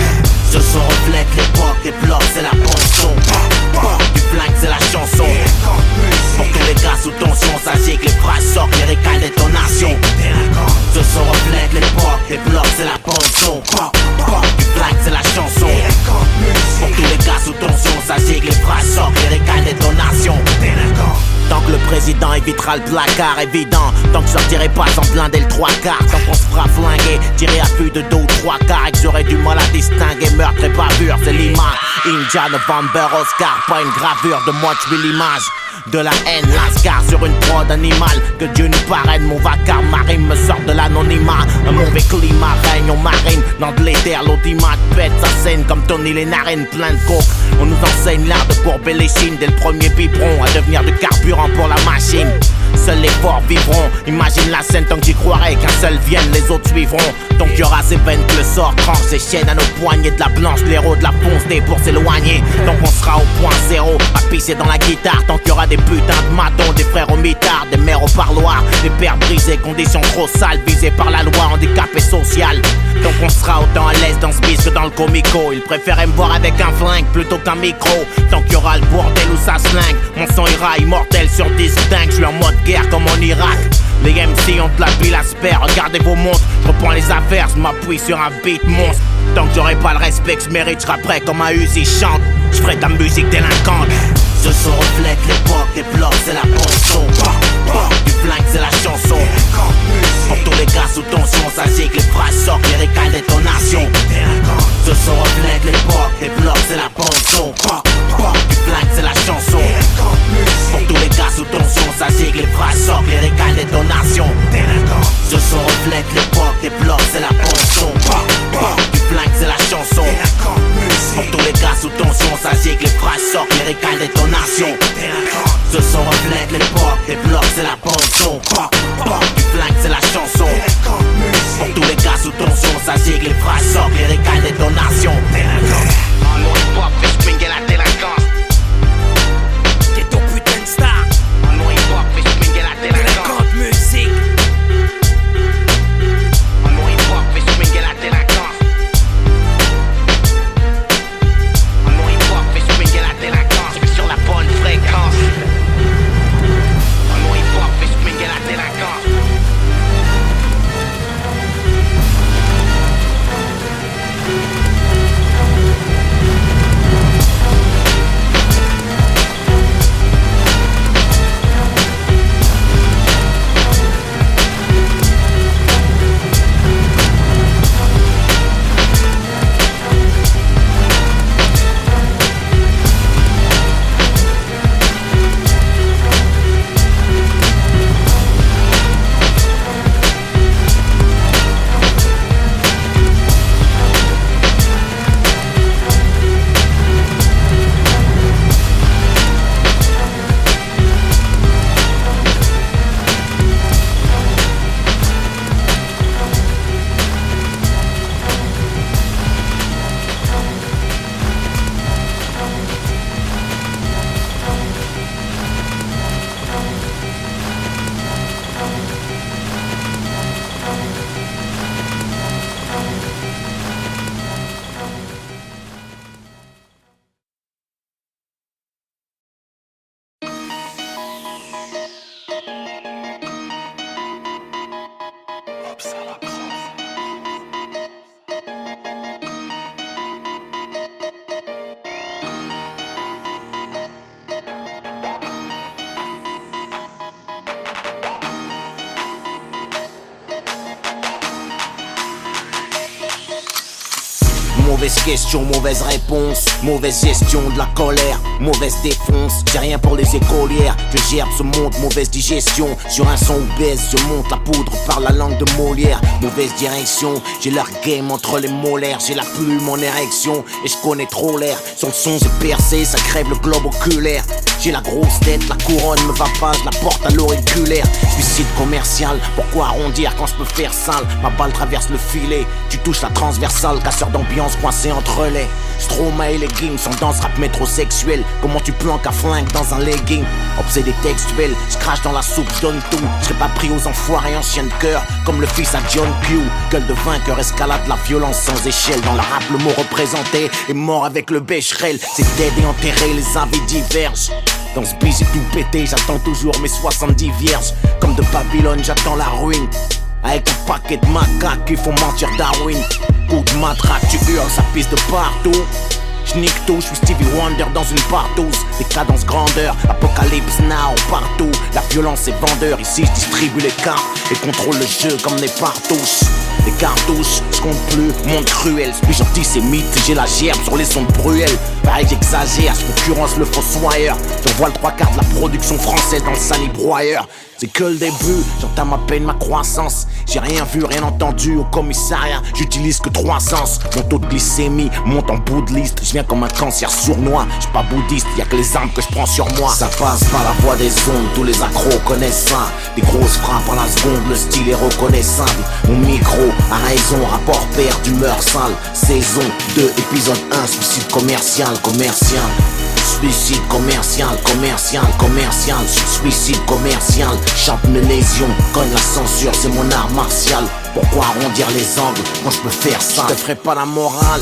S1: Ce son reflète l'époque, les blocs c'est la ponçon. Du flingue c'est la chanson. Pour tous les gars sous tension, sachez que les phrases sortent, les récales détonation. Ce son reflète l'époque, les blocs c'est la ponçon. Du flingue c'est la chanson. Pour tous les gars sous tension, sachez que les phrases sortent, les récales détonation. Tant que le président évitera le placard évident. Tant que je sortirai pas sans blinder le 3/4. Tant qu'on se fera flinguer, tirer à vue de 2 ou 3 quarts. Et que j'aurai du mal à distinguer meurtre et bavure. C'est l'image. India, November, Oscar. Pas une gravure de moi, tu l'image de la haine, lascar sur une prod animale. Que Dieu nous parraine, mon vacarme marine me sort de l'anonymat. Un mauvais climat règne, on marine dans de l'éther. L'audimat pète sa scène comme Tony les narines plein de coke. On nous enseigne l'art de courber les chines dès le premier biberon, à devenir du carburant pour la machine. Seuls les forts vivront. Imagine la scène tant que j'y croirais. Qu'un seul vienne, les autres suivront. Donc il y aura ces veines que le sort tranche. Ces chaînes à nos poignets, de la blanche, l'héros de la ponce D pour s'éloigner. Donc on sera au point zéro, à pisser dans la guitare. Tant qu'il y aura des putains de matons, des frères au mitard, des mères au parloir, des pères brisés, conditions trop sales, visées par la loi, handicapé social. Donc on sera autant à l'aise dans ce bis que dans le comico. Ils préféraient me voir avec un flingue plutôt qu'un micro. Tant qu'il y aura le bordel où ça slingue, mon sang ira immortel sur disque dingue. Je suis en mode guerre comme en Irak. Les MC ont de la pile à se faire, regardez vos montres. Je reprends les affaires, je m'appuie sur un beat monstre. Tant que j'aurai pas le respect que je mérite, je serai prêt comme un Uzi chante. Je ferai de la musique délinquante. Ce son reflète l'époque, les blocs c'est la ponçon. Du flingue c'est la chanson. Pour tous les gars sous tension, sachez que les phrases sortent, les récales détonation. Ce son reflète l'époque, les blocs c'est la ponçon. Du flingue c'est la chanson. Pour tous les gars sous tension, sachez que les phrases sortent, les récales détonation. Ce son reflète l'époque, les blocs c'est la ponçon. Du flingue c'est la chanson. Pour tous les gars sous tension, sachez que les phrases sortent, les récales détonation. Ce son reflète l'époque, les blocs c'est la ponçon. Du flingue c'est la chanson. Pour tous les gars sous tension, sachez que les phrases sortent, les récales détonation. En mode hip-hop, fait swinguer la délinquance.
S4: T'es ton putain de star.
S1: En mode hip-hop, fait swinguer la délinquance.
S4: Délinquante musique.
S1: En mode hip-hop, fait swinguer la délinquance. En mode hip-hop, fait swinguer la délinquance. Mais sur la bonne fréquence. En mode hip-hop, fait swinguer la délinquance. Mauvaise question, mauvaise réponse. Mauvaise gestion de la colère, mauvaise défonce. J'ai rien pour les écolières, je gerbe ce monde, mauvaise digestion. Sur un son obèse, je monte la poudre par la langue de Molière. Mauvaise direction, j'ai leur game entre les molaires. J'ai la plume en érection et je connais trop l'air. Sur le son j'ai percé, ça crève le globe oculaire. J'ai la grosse tête, la couronne me va pas, je la porte à l'auriculaire. Suicide commercial, pourquoi arrondir quand je peux faire sale? Ma balle traverse le filet, tu touches la transversale. Casseur d'ambiance coincé entre les Stromae et les leggings, sans danse rap métrosexuel. Comment tu planques un flingue dans un legging? Obsédé textuel, je crache dans la soupe, je donne tout. Je serai pas pris aux enfoirés en chien de cœur, comme le fils à John Q. Gueule de vainqueur, escalade la violence sans échelle. Dans le rap, le mot représenté est mort avec le Becherel. C'est dead et enterré, les avis divergent. Dans ce bis j'ai tout pété, j'attends toujours mes 70 vierges. Comme de Babylone, j'attends la ruine. Avec un paquet de macaques qui font mentir Darwin. Coup de matraque, tu hurles, ça pisse de partout. J'nique tout, j'suis Stevie Wonder dans une partouze. Des cadences grandeur, apocalypse now partout. La violence est vendeur, ici j'distribue les cartes et contrôle le jeu comme des partouches. Des cartouches, j'compte plus, monde cruel. J'suis antisémite, j'ai la gerbe sur les sons de Bruel. Pareil j'exagère, j'concurrence le fossoyeur. J'envoie le 3/4 de la production française dans le salibroyeur. C'est que le début, j'entame à peine ma croissance. J'ai rien vu, rien entendu au commissariat. J'utilise que 3 sens. Mon taux de glycémie monte en bout de liste. Je viens comme un cancer sournois. J'suis pas bouddhiste, y'a que les armes que je prends sur moi. Ça passe par la voie des ondes, tous les accros connaissent ça. Des grosses frappes à la seconde, le style est reconnaissable. Mon micro a raison, rapport père d'humeur sale. Saison 2, épisode 1, suicide commercial. Suicide commercial, suicide commercial. Chante mes lésions, cogne la censure, c'est mon art martial. Pourquoi arrondir les angles quand je peux faire ça? Je te ferai pas la morale.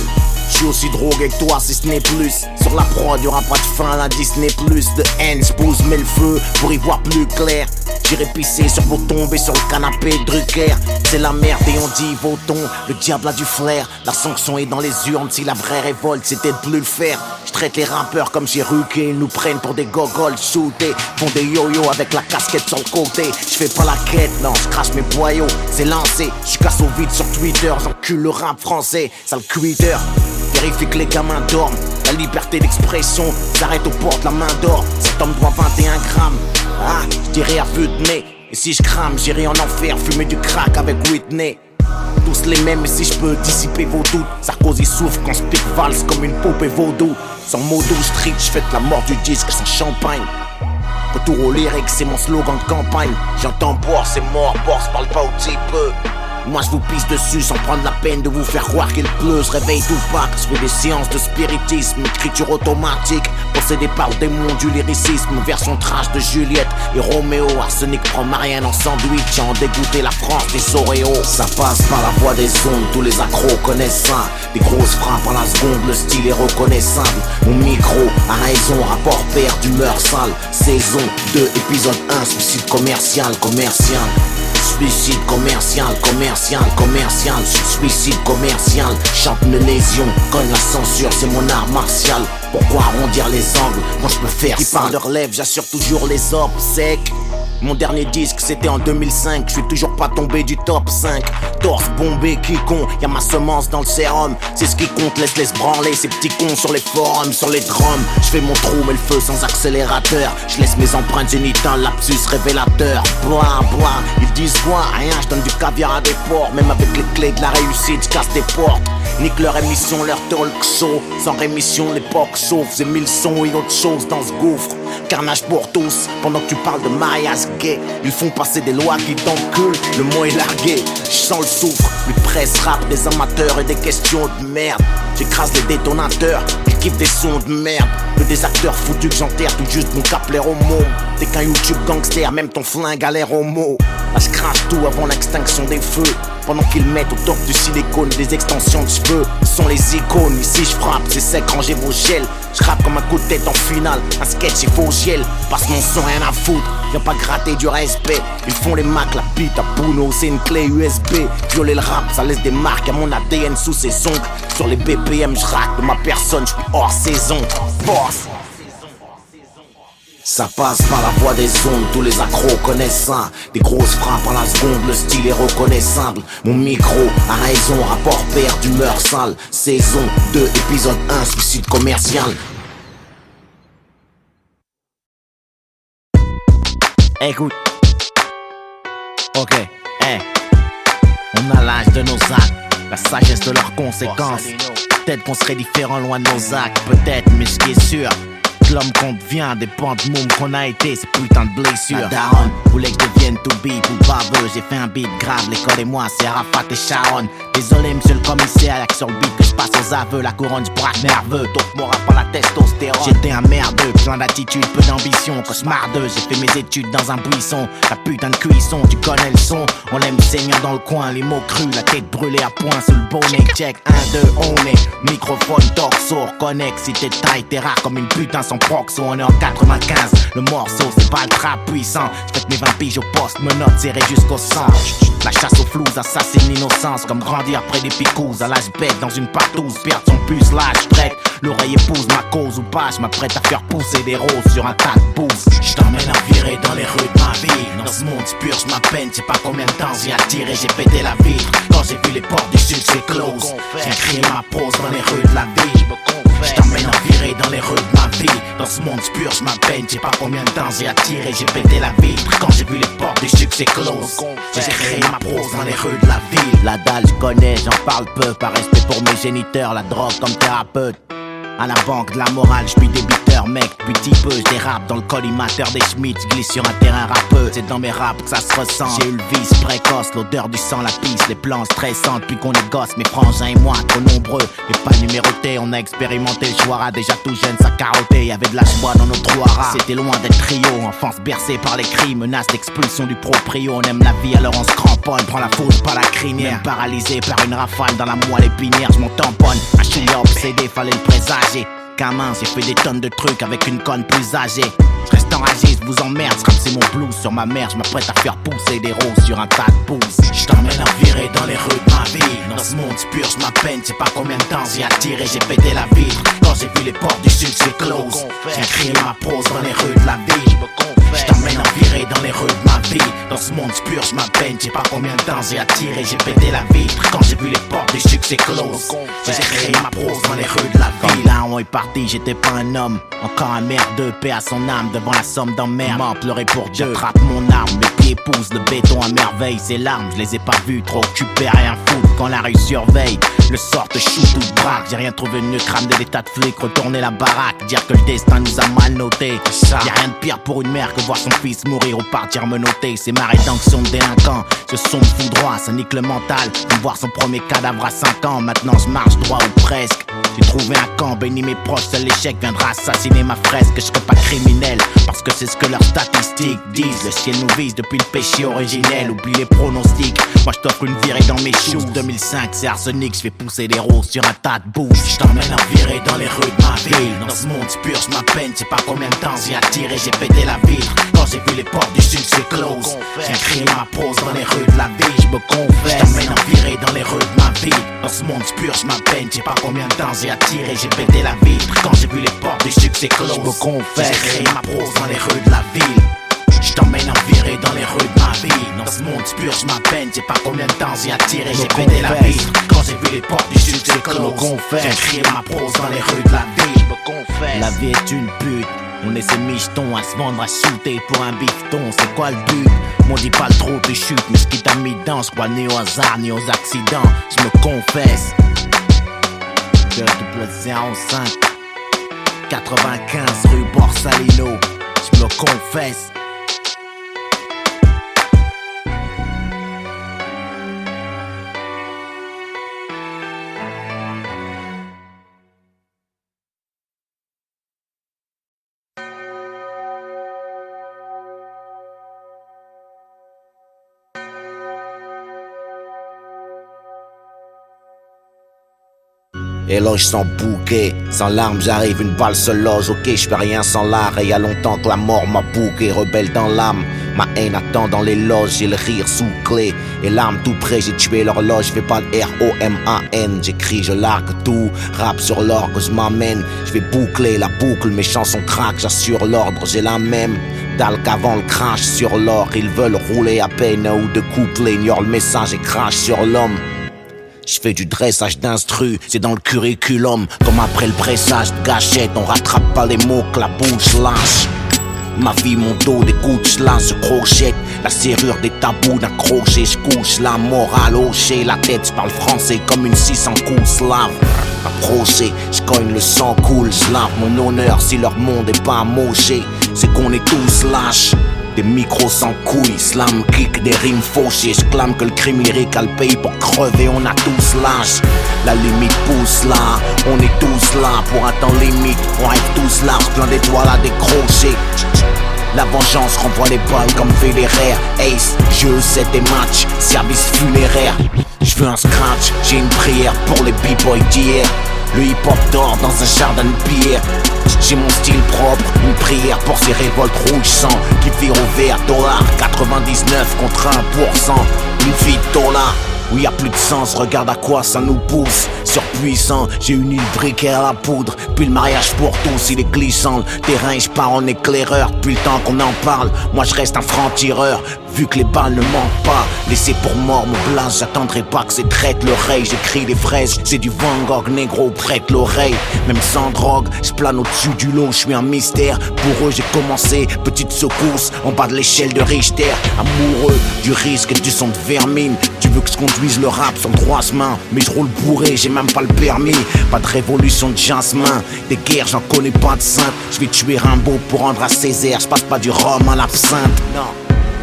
S1: Je suis aussi drogué que toi si ce n'est plus. Sur la prod y'aura pas de fin à la Disney+. De haine j'pose mais le feu pour y voir plus clair. J'irai pisser sur vos tombes et sur le canapé Drucker. C'est la merde et on dit votons. Le diable a du flair. La sanction est dans les urnes. Si la vraie révolte c'était de plus le faire. Je traite les rappeurs comme j'ai ruqué. Ils nous prennent pour des gogoles shootés. Font des yo-yo avec la casquette sur le côté. Je fais pas la quête, non, je crache mes boyaux. C'est lancé, je casse au vide sur Twitter. J'encule le rap français, sale quitter. Vérifie que les gamins dorment. La liberté d'expression s'arrête aux portes, la main d'or. Cet homme doit 21 grammes. Ah, je dirais à vue de nez. Et si je crame, j'irai en enfer fumer du crack avec Whitney. Tous les mêmes, et si je peux dissiper vos doutes. Sarkozy souffre quand je pique valse comme une poupée vaudou. Sans modo street, je fête la mort du disque sans champagne. Retour au lyrique, c'est mon slogan de campagne. J'entends boire, c'est mort, Bourse parle pas au petit peu. Moi je vous pisse dessus sans prendre la peine de vous faire croire qu'il pleut. Je réveille tout pas, je fais des séances de spiritisme. Écriture automatique, possédé par le démon du lyricisme. Version trash de Juliette et Roméo. Arsenic prend Marianne en sandwich, en dégoûté la France des Oreos. Ça passe par la voie des ondes, tous les accros connaissent ça. Des grosses frappes à la seconde, le style est reconnaissable. Mon micro a raison, rapport père d'humeur sale. Saison 2, épisode 1, suicide commercial. Suicide commercial, suicide commercial. Chante mes lésions, cogne la censure, c'est mon art martial. Pourquoi arrondir les angles quand je peux faire ça? Qui parle de relève, j'assure toujours les orbes secs. Mon dernier disque c'était en 2005, je suis toujours pas tombé du top 5. Torse bombé, qui con, y'a ma semence dans le sérum. C'est ce qui compte, laisse branler ces petits cons sur les forums, sur les drums. Je fais mon trou mais le feu sans accélérateur. Je laisse mes empreintes génitales, lapsus révélateur. Bois, ils disent quoi? Rien, je donne du caviar à des porcs. Même avec les clés de la réussite, je casse des portes. Nique leur émission, leur talk show. Sans rémission, l'époque sauve. J'ai 1000 sons et autre chose dans ce gouffre. Carnage pour tous, pendant que tu parles de mariage gay. Ils font passer des lois qui t'enculent, le mot est largué. Je sens le soufre, les presse rap des amateurs et des questions de merde. J'écrase les détonateurs, ils kiffent des sons de merde. Que des acteurs foutus que j'enterre tout juste mon cap l'air au mot. T'es qu'un YouTube gangster, même ton flingue a l'air homo. Là je crache tout avant l'extinction des feux. Pendant qu'ils mettent au top du silicone des extensions de cheveux. Ce sont les icônes, ici je frappe, c'est sec, rangez vos gels. Je rappe comme un coup de tête en finale, un sketch il faut gel. Passe mon son, rien à foutre, viens pas gratter du respect. Ils font les macs, la bite à Puno, c'est une clé USB. Violer le rap, ça laisse des marques à mon ADN sous ses ongles. Sur les BPM, je rack de ma personne, je suis hors saison. Force. Ça passe par la voie des ondes, tous les accros connaissent ça. Des grosses frappes à la seconde, le style est reconnaissable. Mon micro a raison, rapport père d'humeur sale. Saison 2, épisode 1, suicide commercial. Écoute. Ok, on a l'âge de nos actes, la sagesse de leurs conséquences. Peut-être qu'on serait différent loin de nos actes, peut-être, mais ce qui est sûr, l'homme qu'on devient dépend de môme qu'on a été, ces putains de blessures. La daronne voulait que je devienne tout bip ou baveux. J'ai fait un beat grave, l'école et moi, c'est Arafat et Sharon. Désolé monsieur le commissaire, y'a que sur le beat que je passe aux aveux. La couronne du braque nerveux, donc mon rap par la testostérone. J'étais un merdeux, plein d'attitude, peu d'ambition. Cauchemardeux, j'ai fait mes études dans un buisson. La putain de cuisson, tu connais le son. On l'aime saignant dans le coin, les mots crus, la tête brûlée à point sous le bonnet. Check, 1, 2, on est microphone, torso, reconnecte. Si t'es taille, t'es rare comme une putain sans proxo. On est en 95, le morceau c'est pas le trap puissant. J'fais mes 20 piges au poste, me note serré jusqu'au sang. La chasse aux flous assassine l'innocence. Comme grandir après des picouses. À l'âge bête dans une partouze, perdre son puce, l'âge prête. L'oreille épouse ma cause ou pas, j'm'apprête à faire pousser des roses sur un tas de bouse. J't'emmène à virer dans les rues de ma vie. Dans ce monde purge ma peine, j'sais pas combien de temps j'y a tiré, j'ai pété la vitre. Quand j'ai vu les portes du succès close, j'ai crié ma pause dans les rues de la vie. J't'emmène à virer dans les rues de ma vie. Dans ce monde purge ma peine, j'sais pas combien de temps j'ai attiré, j'ai pété la vitre. Quand j'ai vu les portes du succès close, j'ai créé ma prose dans les rues de la ville. La dalle j'connais, j'en parle peu, par respect pour mes géniteurs, la drogue comme thérapeute. À la banque de la morale, j'suis débiteur mec, depuis petit peu j'dérape dans le collimateur des Schmitt, j'glisse sur un terrain rappeux, c'est dans mes raps que ça se ressent. J'ai eu le vice précoce, l'odeur du sang, la pisse, les plans stressants depuis qu'on est gosse, mes frangins et moi trop nombreux, les pas numérotés, on a expérimenté le choix, déjà tout jeune ça carottait, y'avait de la joie dans nos trous à rats. C'était loin d'être trio, enfance bercée par les cris, menace d'expulsion du proprio, on aime la vie alors on se cramponne, prend la foudre par la crinière, même paralysé par une rafale dans la moelle épinière, j'm'en tamponne, un chouïa obsédé, fallait le présager. Gamin, j'ai fait des tonnes de trucs avec une conne plus âgée. J'reste enragé, j'vous emmerde, j'rappe mon blues sur ma mère, j'm'apprête à faire pousser des roses sur un tas de pouces. J't'emmène à virer dans les rues de ma vie. Dans ce monde purge ma peine, j'sais pas combien de temps j'y a tiré, j'ai pété la vitre. Quand j'ai vu les portes du succès close, j'ai crié ma prose dans les rues de la vie. J't'emmène à virer dans les rues de ma vie. Dans ce monde purge ma peine, j'sais pas combien de temps j'ai attiré, j'ai pété la vitre. Quand j'ai vu les portes du succès close, j'ai créé ma prose dans les rues de la vie. Là on est parti, j'étais pas un homme, encore un merdeux, paix à son âme devant la somme d'emmerde. Mort pleurer pour Dieu, j'attrape mon arme, mes pieds poussent le béton à merveille. Ses larmes, je les ai pas vues, trop occupé à rien foutre quand la rue surveille. Le sort te shoot ou te braque, j'ai rien trouvé de mieux, crame des tas de flics, retourner la baraque, dire que le destin nous a mal noté. Y'a rien de pire pour une mère que voir son fils mourir ou partir me noter. C'est ma rédemption de délinquant, ce son me fout droit, ça nique le mental. De voir son premier cadavre à 5 ans, maintenant je marche droit ou presque. J'ai trouvé un camp, béni mes proches, seul l'échec viendra assassiner ma fresque. Je serai pas criminel, parce que c'est ce que leurs statistiques disent. Le ciel nous vise depuis le péché originel, oublie les pronostics. Moi je t'offre une virée dans mes shoes. 2005 c'est arsenic, je fais pousser des roses sur un tas de bouse. Je t'emmène à virer dans les rues de ma ville. Dans ce monde purge ma peine, c'est pas combien de temps j'y a tiré, j'ai pété la vitre. Quand j'ai vu les portes du succès close, j'ai crié ma prose dans les rues de la vie, je me confesse. Je t'emmène à virer dans les rues de ma vie. Dans ce monde purge ma peine, j'ai pas combien de temps j'ai attiré, j'ai pété la vitre. Quand j'ai vu les portes du succès close, je me confesse. J'ai créé ma prose dans les rues de la ville. Je t'emmène à virer dans les rues de ma vie. Dans ce monde purge ma peine, j'ai pas combien de temps j'ai attiré, j'ai pété la vitre. Quand j'ai vu les portes du succès close, j'ai créé ma prose dans les rues de la vie, je me confesse. La vie est une pute, on est ces michetons à se vendre à shooter pour un bifton, c'est quoi le but? M'on dit pas le trop de chute, mais ce qui t'a mis dedans, j'crois ni au hasard ni aux accidents, je me confesse. Que double 05 95 rue Borsalino, je me confesse. Éloge sans bouquet, sans larmes j'arrive, une balle se loge. Ok, je fais rien sans l'art et y a longtemps que la mort m'a bouqué. Rebelle dans l'âme, Ma haine attend dans les loges, j'ai le rire sous clé et l'arme tout près, j'ai tué l'horloge, je fais pas le R-O-M-A-N. J'écris, je largue tout, rap sur l'orgue, je m'amène. Je vais boucler la boucle, mes chansons craquent, j'assure l'ordre, j'ai la même dalle qu'avant le crash sur l'or. Ils veulent rouler à peine ou de couplets, ignorent le message et crachent sur l'homme. Je fais du dressage d'instru, c'est dans le curriculum. Comme après le pressage de gâchette, on rattrape pas les mots que la bouche lâche. Ma vie, mon dos, des couches là, je crochette. La serrure des tabous d'un crochet, je couche la morale hochée. La tête, je parle français comme une 600 coups slave. Approché, je cogne le sang coule, je lave mon honneur si leur monde est pas moché. C'est qu'on est tous lâches. Des micros sans couilles, slam kick, des rimes fauchées. Je clame que le crime lyrique a le pays pour crever, on a tous l'âge. La limite pousse là, on est tous là pour un temps limite. On rêve tous large, plein d'étoiles à décrocher. La vengeance renvoie les balles comme Federer. Ace, jeu, 7 et match, service funéraire. Je veux un scratch, j'ai une prière pour les b-boys d'hier. Le hip-hop dort dans un jardin de pierre. J'ai mon style propre, une prière pour ces révoltes rouges sang qui virent au vert. Dollar 99 contre 1%. Une vie de dollar où y a plus de sens, regarde à quoi ça nous pousse. Surpuissant, j'ai une huile briquée à la poudre. Puis le mariage pour tous, il est glissant. Le terrain, je pars en éclaireur. Depuis le temps qu'on en parle, moi je reste un franc-tireur. Vu que les balles ne manquent pas, laissez pour mort mon blase. J'attendrai pas que c'est traite l'oreille. J'écris des fraises, c'est du Van Gogh, négro, prête l'oreille. Même sans drogue, je plane au-dessus du lot, je suis un mystère. Pour eux j'ai commencé, petite secousse en bas de l'échelle de Richter. Amoureux du risque et du son de vermine. Tu veux que je conduise le rap sur le droit chemin, mais je roule bourré, j'ai même pas le permis. Pas de révolution de jasmin, des guerres j'en connais pas de sainte. Je vais tuer Rimbaud pour rendre à Césaire. Je passe pas du rhum à l'absinthe, non.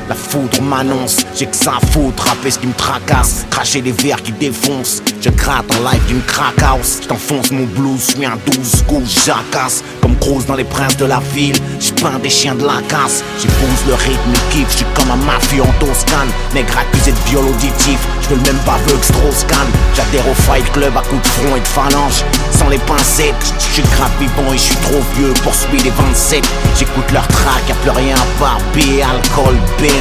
S1: La foudre m'annonce, j'ai que ça à foutre, rapper ce qui me tracasse, cracher des verres qui défoncent. Je gratte en live d'une crack house, j't'enfonce mon blues, j'suis un 12 coups, j'acasse. Comme Cruz dans les princes de la ville, j'peins des chiens de la casse. J'épouse le rythme et kiffe, j'suis comme un mafieux en Toscane. Nègre accusé de viol auditif, j'veux le même baveux que Strauss-Kahn. J'adhère au fight club à coups de front et de phalange. Sans les pincettes, j'suis grave vivant et j'suis trop vieux pour subir les 27. J'écoute leur track, y'a plus rien à part billet, alcool, Benz.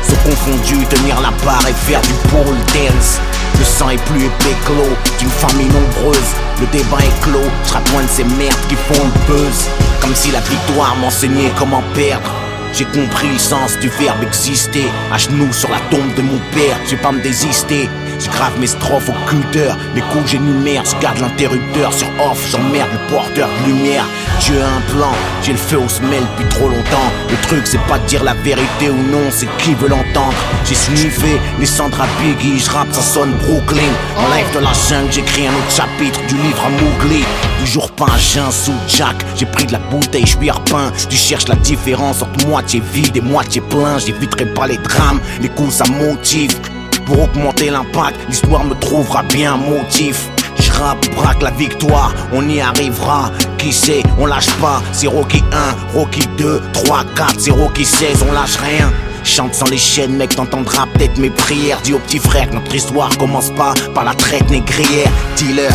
S1: Se confondus, tenir la barre et faire du pole dance. Le sang est plus épais que l'eau d'une famille nombreuse. Le débat est clos, j'rappe loin de ces merdes qui font le buzz. Comme si la victoire m'enseignait comment perdre. J'ai compris le sens du verbe exister. À genoux sur la tombe de mon père, j'ai pas me désister. J'grave mes strophes au cutter, les coups j'énumère, j'garde l'interrupteur sur off, j'emmerde le porteur de lumière. Dieu a un plan, j'ai le feu au semelle depuis trop longtemps. Le truc c'est pas de dire la vérité ou non, c'est qui veut l'entendre. J'ai sniffé les cendres à Biggie, j'rappe ça sonne Brooklyn. En live de la jungle, j'écris un autre chapitre du livre à Mowgli. Du jour pas un chien sous Jack, j'ai pris de la bouteille, j'suis repeint. Tu cherches la différence entre moitié vide et moitié plein. J'éviterai pas les drames, les coups ça motive. Pour augmenter l'impact, l'histoire me trouvera bien un motif. J'rappe, braque la victoire, on y arrivera. Qui sait, on lâche pas. C'est Rocky 1, Rocky 2, 3, 4, c'est Rocky 16, on lâche rien. Chante sans les chaînes, mec, t'entendras peut-être mes prières. Dis au petit frère que notre histoire commence pas par la traite négrière. Dis-leur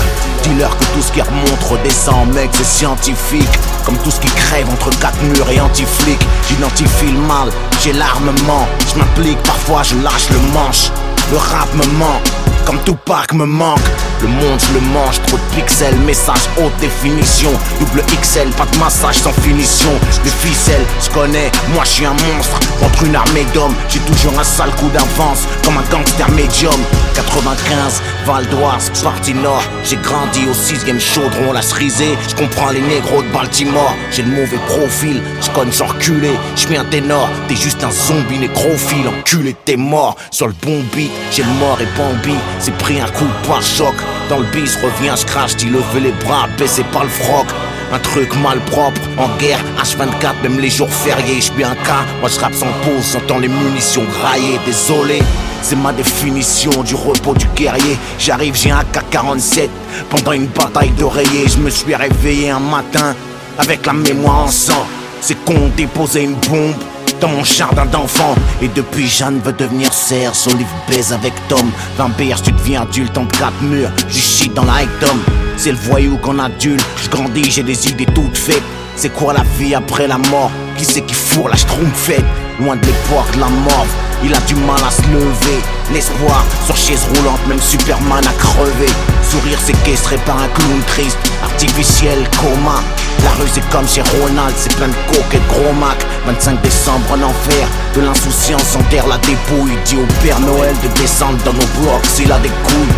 S1: que tout ce qui remonte redescend, mec, c'est scientifique. Comme tout ce qui crève entre quatre murs et anti-flics. J'identifie le mal, j'ai l'armement. Je m'implique, parfois je lâche le manche. Le rap me manque, comme Tupac me manque. Le monde je le mange, trop de pixels, message haute définition. Double XL, pas de massage sans finition. Les ficelles, je connais, moi je suis un monstre. Contre une armée d'hommes, j'ai toujours un sale coup d'avance. Comme un gangster médium. 95, Val d'Oise, partie nord. J'ai grandi au 6ème chaudron, la cerisée. Je comprends les négros de Baltimore. J'ai le mauvais profil, je connais sans reculer. Je suis un ténor, t'es juste un zombie nécrophile. Enculé, t'es mort sur le bon beat. J'ai le mort et Bambi, c'est pris un coup de pare-choc. Dans le bis, reviens, je crache, t'y lever les bras, baissez pas le froc. Un truc malpropre, en guerre, H24, même les jours fériés. J'suis un cas, moi j'rappe sans pause, j'entends les munitions grailler. Désolé, c'est ma définition du repos du guerrier. J'arrive, j'ai un AK-47, pendant une bataille d'oreiller. Je me suis réveillé un matin, avec la mémoire en sang. C'est qu'on déposait une bombe dans mon jardin d'enfant. Et depuis Jeanne veut devenir Serge, Olive baise avec Tom. 20 berges, tu deviens adulte entre 4 murs. J'y chie dans la Hectom. C'est le voyou qu'on adulte. J'grandis, j'ai des idées toutes faites. C'est quoi la vie après la mort? Qui c'est qui fourre la schtroumpfette? loin de l'époque de la morve. Il a du mal à se lever, l'espoir sur chaise roulante, même Superman a crevé. Sourire séquestré par un clown triste, artificiel, coma. La rue c'est comme chez Ronald, c'est plein de coke et de gros mac. 25 décembre en enfer, de l'insouciance enterre la dépouille. Dit au Père Noël de descendre dans nos blocs s'il a des couilles.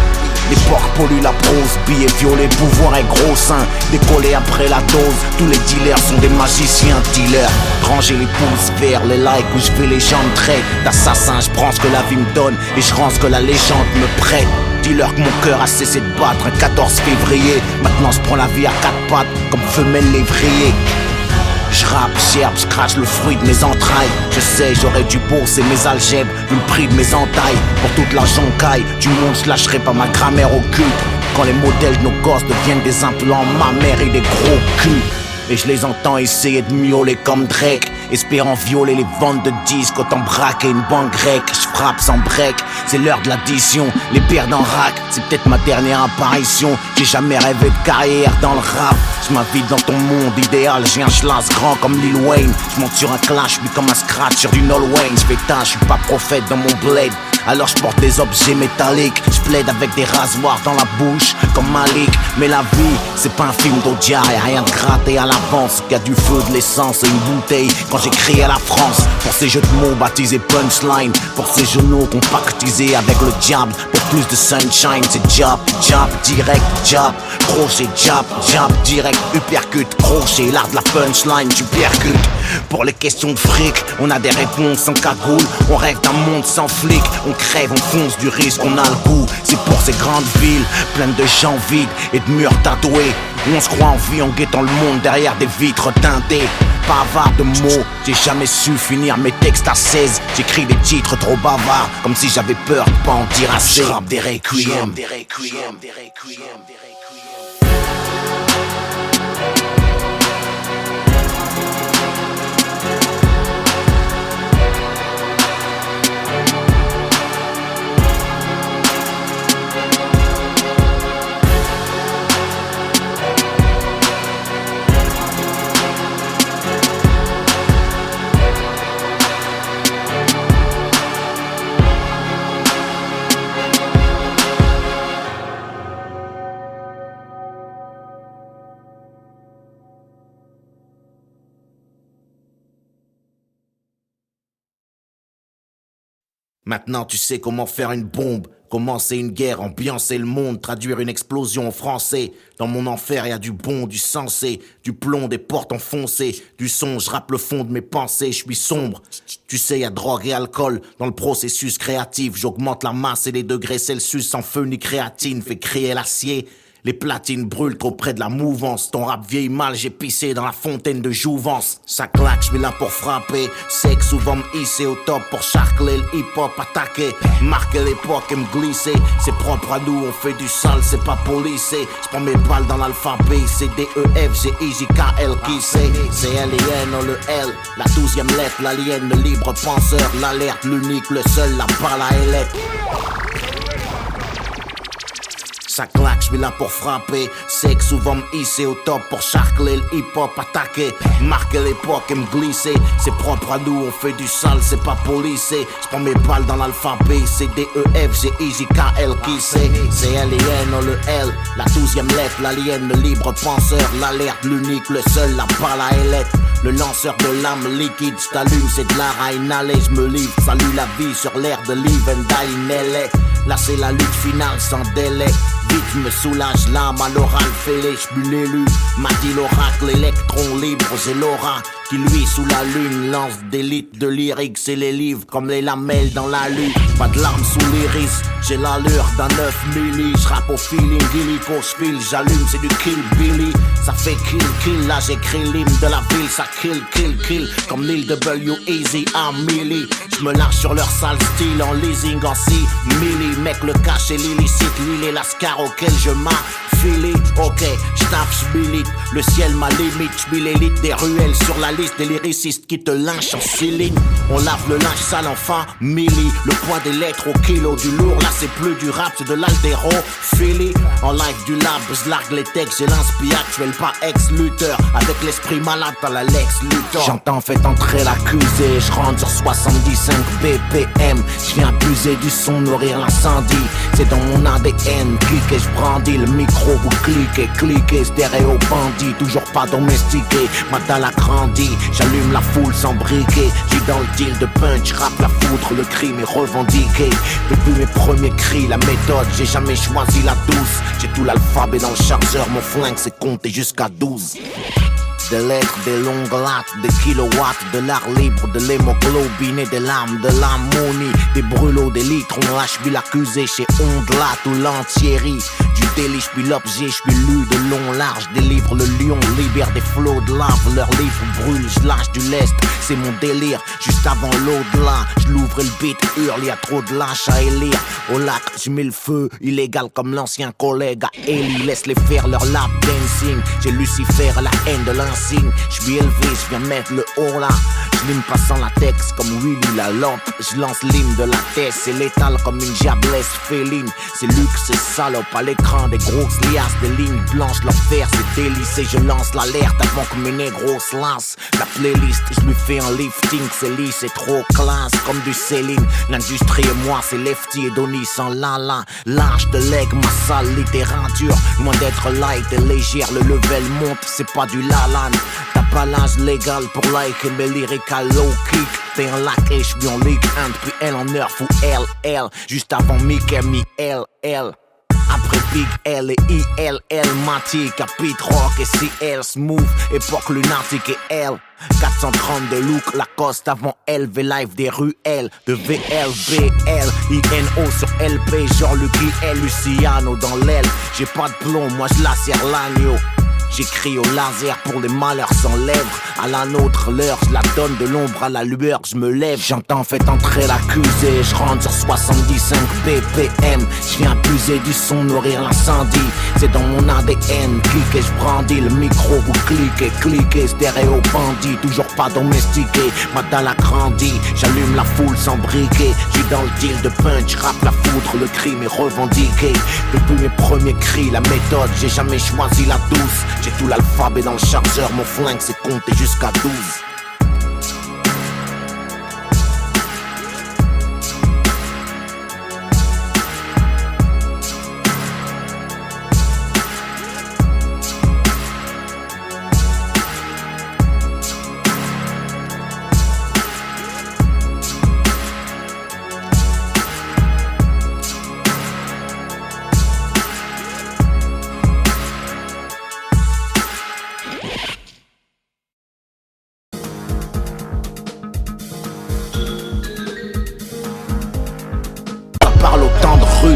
S1: Les porcs polluent la prose, billets violés, pouvoir et gros seins. Décollés après la dose, tous les dealers sont des magiciens dealers. Ranger les pouces vers les likes où je fais les jambes traits d'assassin, je prends ce que la vie me donne et je rends ce que la légende me prête. Dis-leur que mon cœur a cessé de battre un 14 février. Maintenant je prends la vie à quatre pattes comme femelle lévrier. Je rappe, gerbe, je crache le fruit de mes entrailles. Je sais, j'aurais dû bourser mes algèbres vu le prix de mes entailles. Pour toute la joncaille du monde, je lâcherai pas ma grammaire occulte. Quand les modèles de nos gosses deviennent des implants mammaires et des gros culs. Et je les entends essayer de miauler comme Drake, espérant violer les ventes de disques, autant braquer une banque grecque. Je frappe sans break, c'est l'heure de l'addition. Les perdent en rack, c'est peut-être ma dernière apparition. J'ai jamais rêvé de carrière dans le rap. Je m'invite dans ton monde idéal, j'ai un schlass grand comme Lil Wayne. Je monte sur un clash, puis comme un scratch sur du Nol Wayne. Je fais tâche, je suis pas prophète dans mon blade. Alors je porte des objets métalliques, je plaide avec des rasoirs dans la bouche comme Malik. Mais la vie, c'est pas un film d'Audiard, y'a rien de gratté à l'avance. Y'a du feu, de l'essence et une bouteille quand j'ai crié à la France. Pour ces jeux de mots baptisés punchline, pour ces genoux compactisés avec le diable. Pour plus de sunshine, c'est jab, jab, direct, jab, crochet, jab, jab, direct, uppercut, crochet, l'art de la punchline, tu percutes. Pour les questions de fric, on a des réponses sans cagoule. On rêve d'un monde sans flic, on crève, on fonce du risque, on a le goût. C'est pour ces grandes villes, pleines de gens vides et de murs tatoués, où on se croit en vie en guettant le monde derrière des vitres teintées. Pas avare de mots, j'ai jamais su finir mes textes à 16. J'écris des titres trop bavards, comme si j'avais peur de pas en dire assez. J'rappe des requiem, des requiem, des requiem, des requiem. Maintenant tu sais comment faire une bombe, commencer une guerre, ambiancer le monde, traduire une explosion en français. Dans mon enfer y a du bon, du sensé, du plomb, des portes enfoncées, du son, je rappe le fond de mes pensées, je suis sombre. Tu sais y a drogue et alcool dans le processus créatif, j'augmente la masse et les degrés Celsius sans feu ni créatine, fait crier l'acier. Les platines brûlent trop près de la mouvance. Ton rap vieillit mal, j'ai pissé dans la fontaine de jouvence. Ça claque, j'suis là pour frapper. Sexe souvent me hisser au top pour charcler le hip-hop attaquer. Marquer l'époque et me glisser. C'est propre à nous, on fait du sale, c'est pas policé. J'prends mes balles dans l'alphabet. C'est D-E-F, G-I-J-K-L qui c'est. C'est L-I-N, le L. La 12e lettre, l'alien, le libre penseur. L'alerte, l'unique, le seul, la balle à ailette. Ça claque, j'suis là pour frapper. Sexe souvent me hisser au top pour charcler le hip-hop attaquer. Marquer l'époque et me glisser. C'est propre à nous, on fait du sale, c'est pas policé. J'prends mes balles dans l'alphabet. C'est D-E-F, G-I-J-K-L qui c'est. C'est L-I-N, le L. La 12e lettre, l'alien, le libre penseur. L'alerte, l'unique, le seul, la balle à ailette. Le lanceur de l'âme liquide, j't'allume, c'est de la rainalée, j'me livre, salue la vie sur l'air de Live and Die in LA. Là c'est la lutte finale sans délai. Vite j'me soulage l'âme à l'oral fêlé, j'buis l'élu. M'a dit l'oracle, l'électron libre, j'ai l'aura qui lui sous la lune lance des litres de lyrics et les livres comme les lamelles dans la lune. Pas de larmes sous l'iris, j'ai l'allure d'un 9 milli. J'rappe au feeling, illico, j'file, j'allume, c'est du kill Billy. Ça fait kill, kill, là j'écris l'hymne de la ville. Ça kill, kill, kill, comme Lil W, Easy, à Millie. J'me lâche sur leur sale style en leasing en 6 milli. Mec, le cash et l'illicite, l'île et l'ascar auquel je m'affile. Ok, j'tape, j'milite, le ciel ma limite. J'mille l'élite des ruelles sur la police, des lyricistes qui te lynchent en céline. On lave le linge sale en famille. Le poids des lettres au kilo du lourd. Là c'est plus du rap, c'est de l'altéro. Philly, en live du lab, je largue les textes. J'ai l'inspi actuel, pas ex-lutteur. Avec l'esprit malade à la Lex Luthor. J'entends fait entrer l'accusé. Je rentre sur 75 BPM. Je viens abuser du son, nourrir l'incendie. C'est dans mon ADN. Cliquez, je brandis le micro, vous cliquez, stéréo bandit. Toujours pas domestiqué, ma dalle a grandi. J'allume la foule sans briquet. J'suis dans le deal de punch, rap la foudre, le crime est revendiqué. Depuis mes premiers cris, la méthode, j'ai jamais choisi la douce. J'ai tout l'alphabet dans le chargeur, mon flingue c'est compter jusqu'à 12. Des lettres, des longues lattes, des kilowatts, de l'art libre, de l'hémoglobine et des larmes, de l'ammonie, des brûlots, des litres. On lâche puis l'accusé chez Ondelat ou l'Antierry. Du délit, j'suis l'objet, j'suis lu de long large. Délivre le lion, libère des flots de lave. Leur livre brûle, j'lâche du lest, c'est mon délire. Juste avant l'au-delà, j'louvre le beat, hurle, y'a trop de lâches à élire. Au lac, j'mets le feu, illégal comme l'ancien collègue à Ellie. Laisse-les faire leur lap dancing. J'ai Lucifer à la haine de l'insigne. J'suis élevé, j'viens mettre le haut là. J'lime pas sans latex comme Willy la lampe. J'lance l'hymne de la tête, c'est létal comme une diablesse féline. C'est luxe, c'est salope à l'écran, des grosses liasses, des lignes blanches, l'enfer c'est délice. Et je lance l'alerte avant que mes négros se lancent. La playlist, j'lui fais un lifting, c'est lisse, c'est trop classe comme du Céline. L'industrie et moi, c'est Lefty et Donny sans la. Lâche de leg, ma sale littérature. Loin d'être light et légère, le level monte, c'est pas du lalan. T'as pas l'âge légal pour liker mes lyriques à low kick. T'es un lac et j'suis en Ligue 1 depuis L en Nerf ou LL. Juste avant Mickey, LL. Après Big L et ILL, Matic, Capit Rock et CL, Smooth, époque lunatique et L. 430 de look, Lacoste avant LV Live des ruelles. De VLBL, INO sur LP, genre Lucky L, Luciano dans l'aile. J'ai pas de plomb, moi j'lacère l'agneau. J'écris au laser pour les malheurs sans lèvres. À la nôtre, l'heure, je la donne de l'ombre à la lueur, je me lève. J'entends fait entrer l'accusé, je rentre sur 75 BPM. Je viens abuser du son, nourrir l'incendie. C'est dans mon ADN, cliquez, je brandis le micro, vous cliquez, stéréo bandit. Toujours pas domestiqué, ma dalle a grandi. J'allume la foule sans briquet. J'suis dans le deal de punch, rap la foudre, le crime est revendiqué. Depuis mes premiers cris, la méthode, j'ai jamais choisi la douce. J'ai tout l'alphabet dans le chargeur, mon flingue c'est compter jusqu'à 12.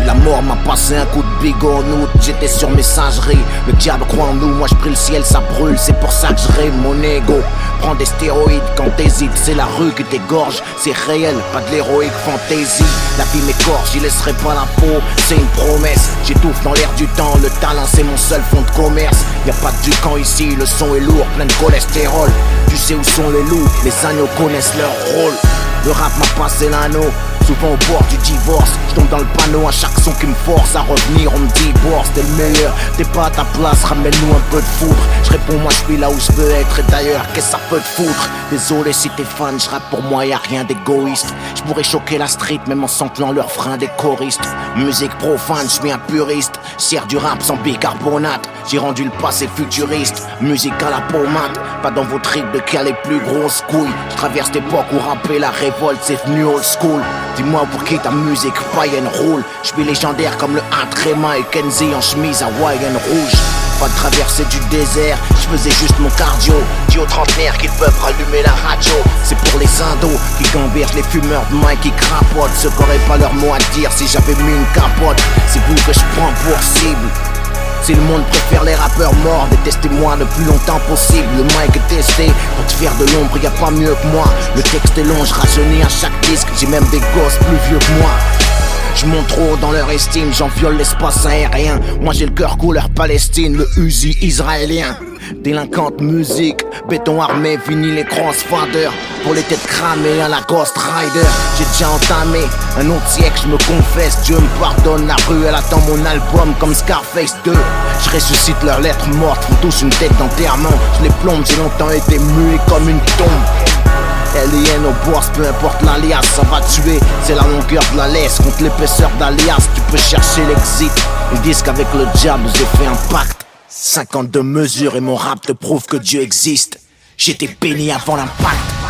S1: La mort m'a passé un coup de bigot en août, j'étais sur messagerie. Le diable croit en nous, moi je prie le ciel, ça brûle. C'est pour ça que je rêve mon ego. Prends des stéroïdes quand t'hésites, c'est la rue qui t'égorge. C'est réel, pas de l'héroïque fantaisie. La vie m'écorche, j'y laisserai pas la peau, c'est une promesse. J'étouffe dans l'air du temps, le talent c'est mon seul fond de commerce. Y'a pas de Ducan ici, le son est lourd, plein de cholestérol. Tu sais où sont les loups, les agneaux connaissent leur rôle. Le rap m'a passé l'anneau, souvent au bord du divorce. Je tombe dans le panneau à chaque son qui me force à revenir, on me divorce. T'es le meilleur, t'es pas à ta place, ramène-nous un peu de foudre. Je réponds moi je suis là où je veux être. Et d'ailleurs qu'est-ce que ça peut te foutre? Désolé si t'es fan, je rappe pour moi, y'a rien d'égoïste. Je pourrais choquer la street même en samplant leur frein des choristes. Musique profane, je suis un puriste. Sers du rap sans bicarbonate. J'ai rendu le passé futuriste. Musique à la pommade, pas dans vos tripes de qui a les plus grosses couilles. Je traverse l'époque où rapper la révolte c'est venu old school. Dis-moi pour qui ta musique païenne roule. Je suis légendaire comme le Intrema et Kenzie en chemise hawaïenne rouge. Pas de traversée du désert, je faisais juste mon cardio. Dis aux trentenaires qu'ils peuvent rallumer la radio. C'est pour les indos qui gambergent, les fumeurs de main qui crapotent. Ceux qui auraient pas leur mot à dire si j'avais mis une capote. C'est vous que je prends pour cible. Si le monde préfère les rappeurs morts, détestez-moi le plus longtemps possible. Le mic est testé, pour te faire de l'ombre y'a pas mieux que moi. Le texte est long, je rajeunis à chaque disque, j'ai même des gosses plus vieux que moi. Je Je monte trop dans leur estime, j'en viole l'espace aérien. Moi j'ai le cœur couleur Palestine, le Uzi israélien. Délinquante musique, béton armé, vinyle et crossfader. Pour les têtes cramées à la Ghost Rider. J'ai déjà entamé un autre siècle, je me confesse. Dieu me pardonne, la rue elle attend mon album comme Scarface 2. Je ressuscite leurs lettres mortes, font tous une tête d'enterrement. Je les plombe, j'ai longtemps été muet comme une tombe. Alien au bourse, peu importe l'alias, ça va tuer. C'est la longueur de la laisse contre l'épaisseur d'alias. Tu peux chercher l'exit. Ils disent qu'avec le diable j'ai fait un pacte. 52 mesures et mon rap te prouve que Dieu existe. J'étais béni avant l'impact.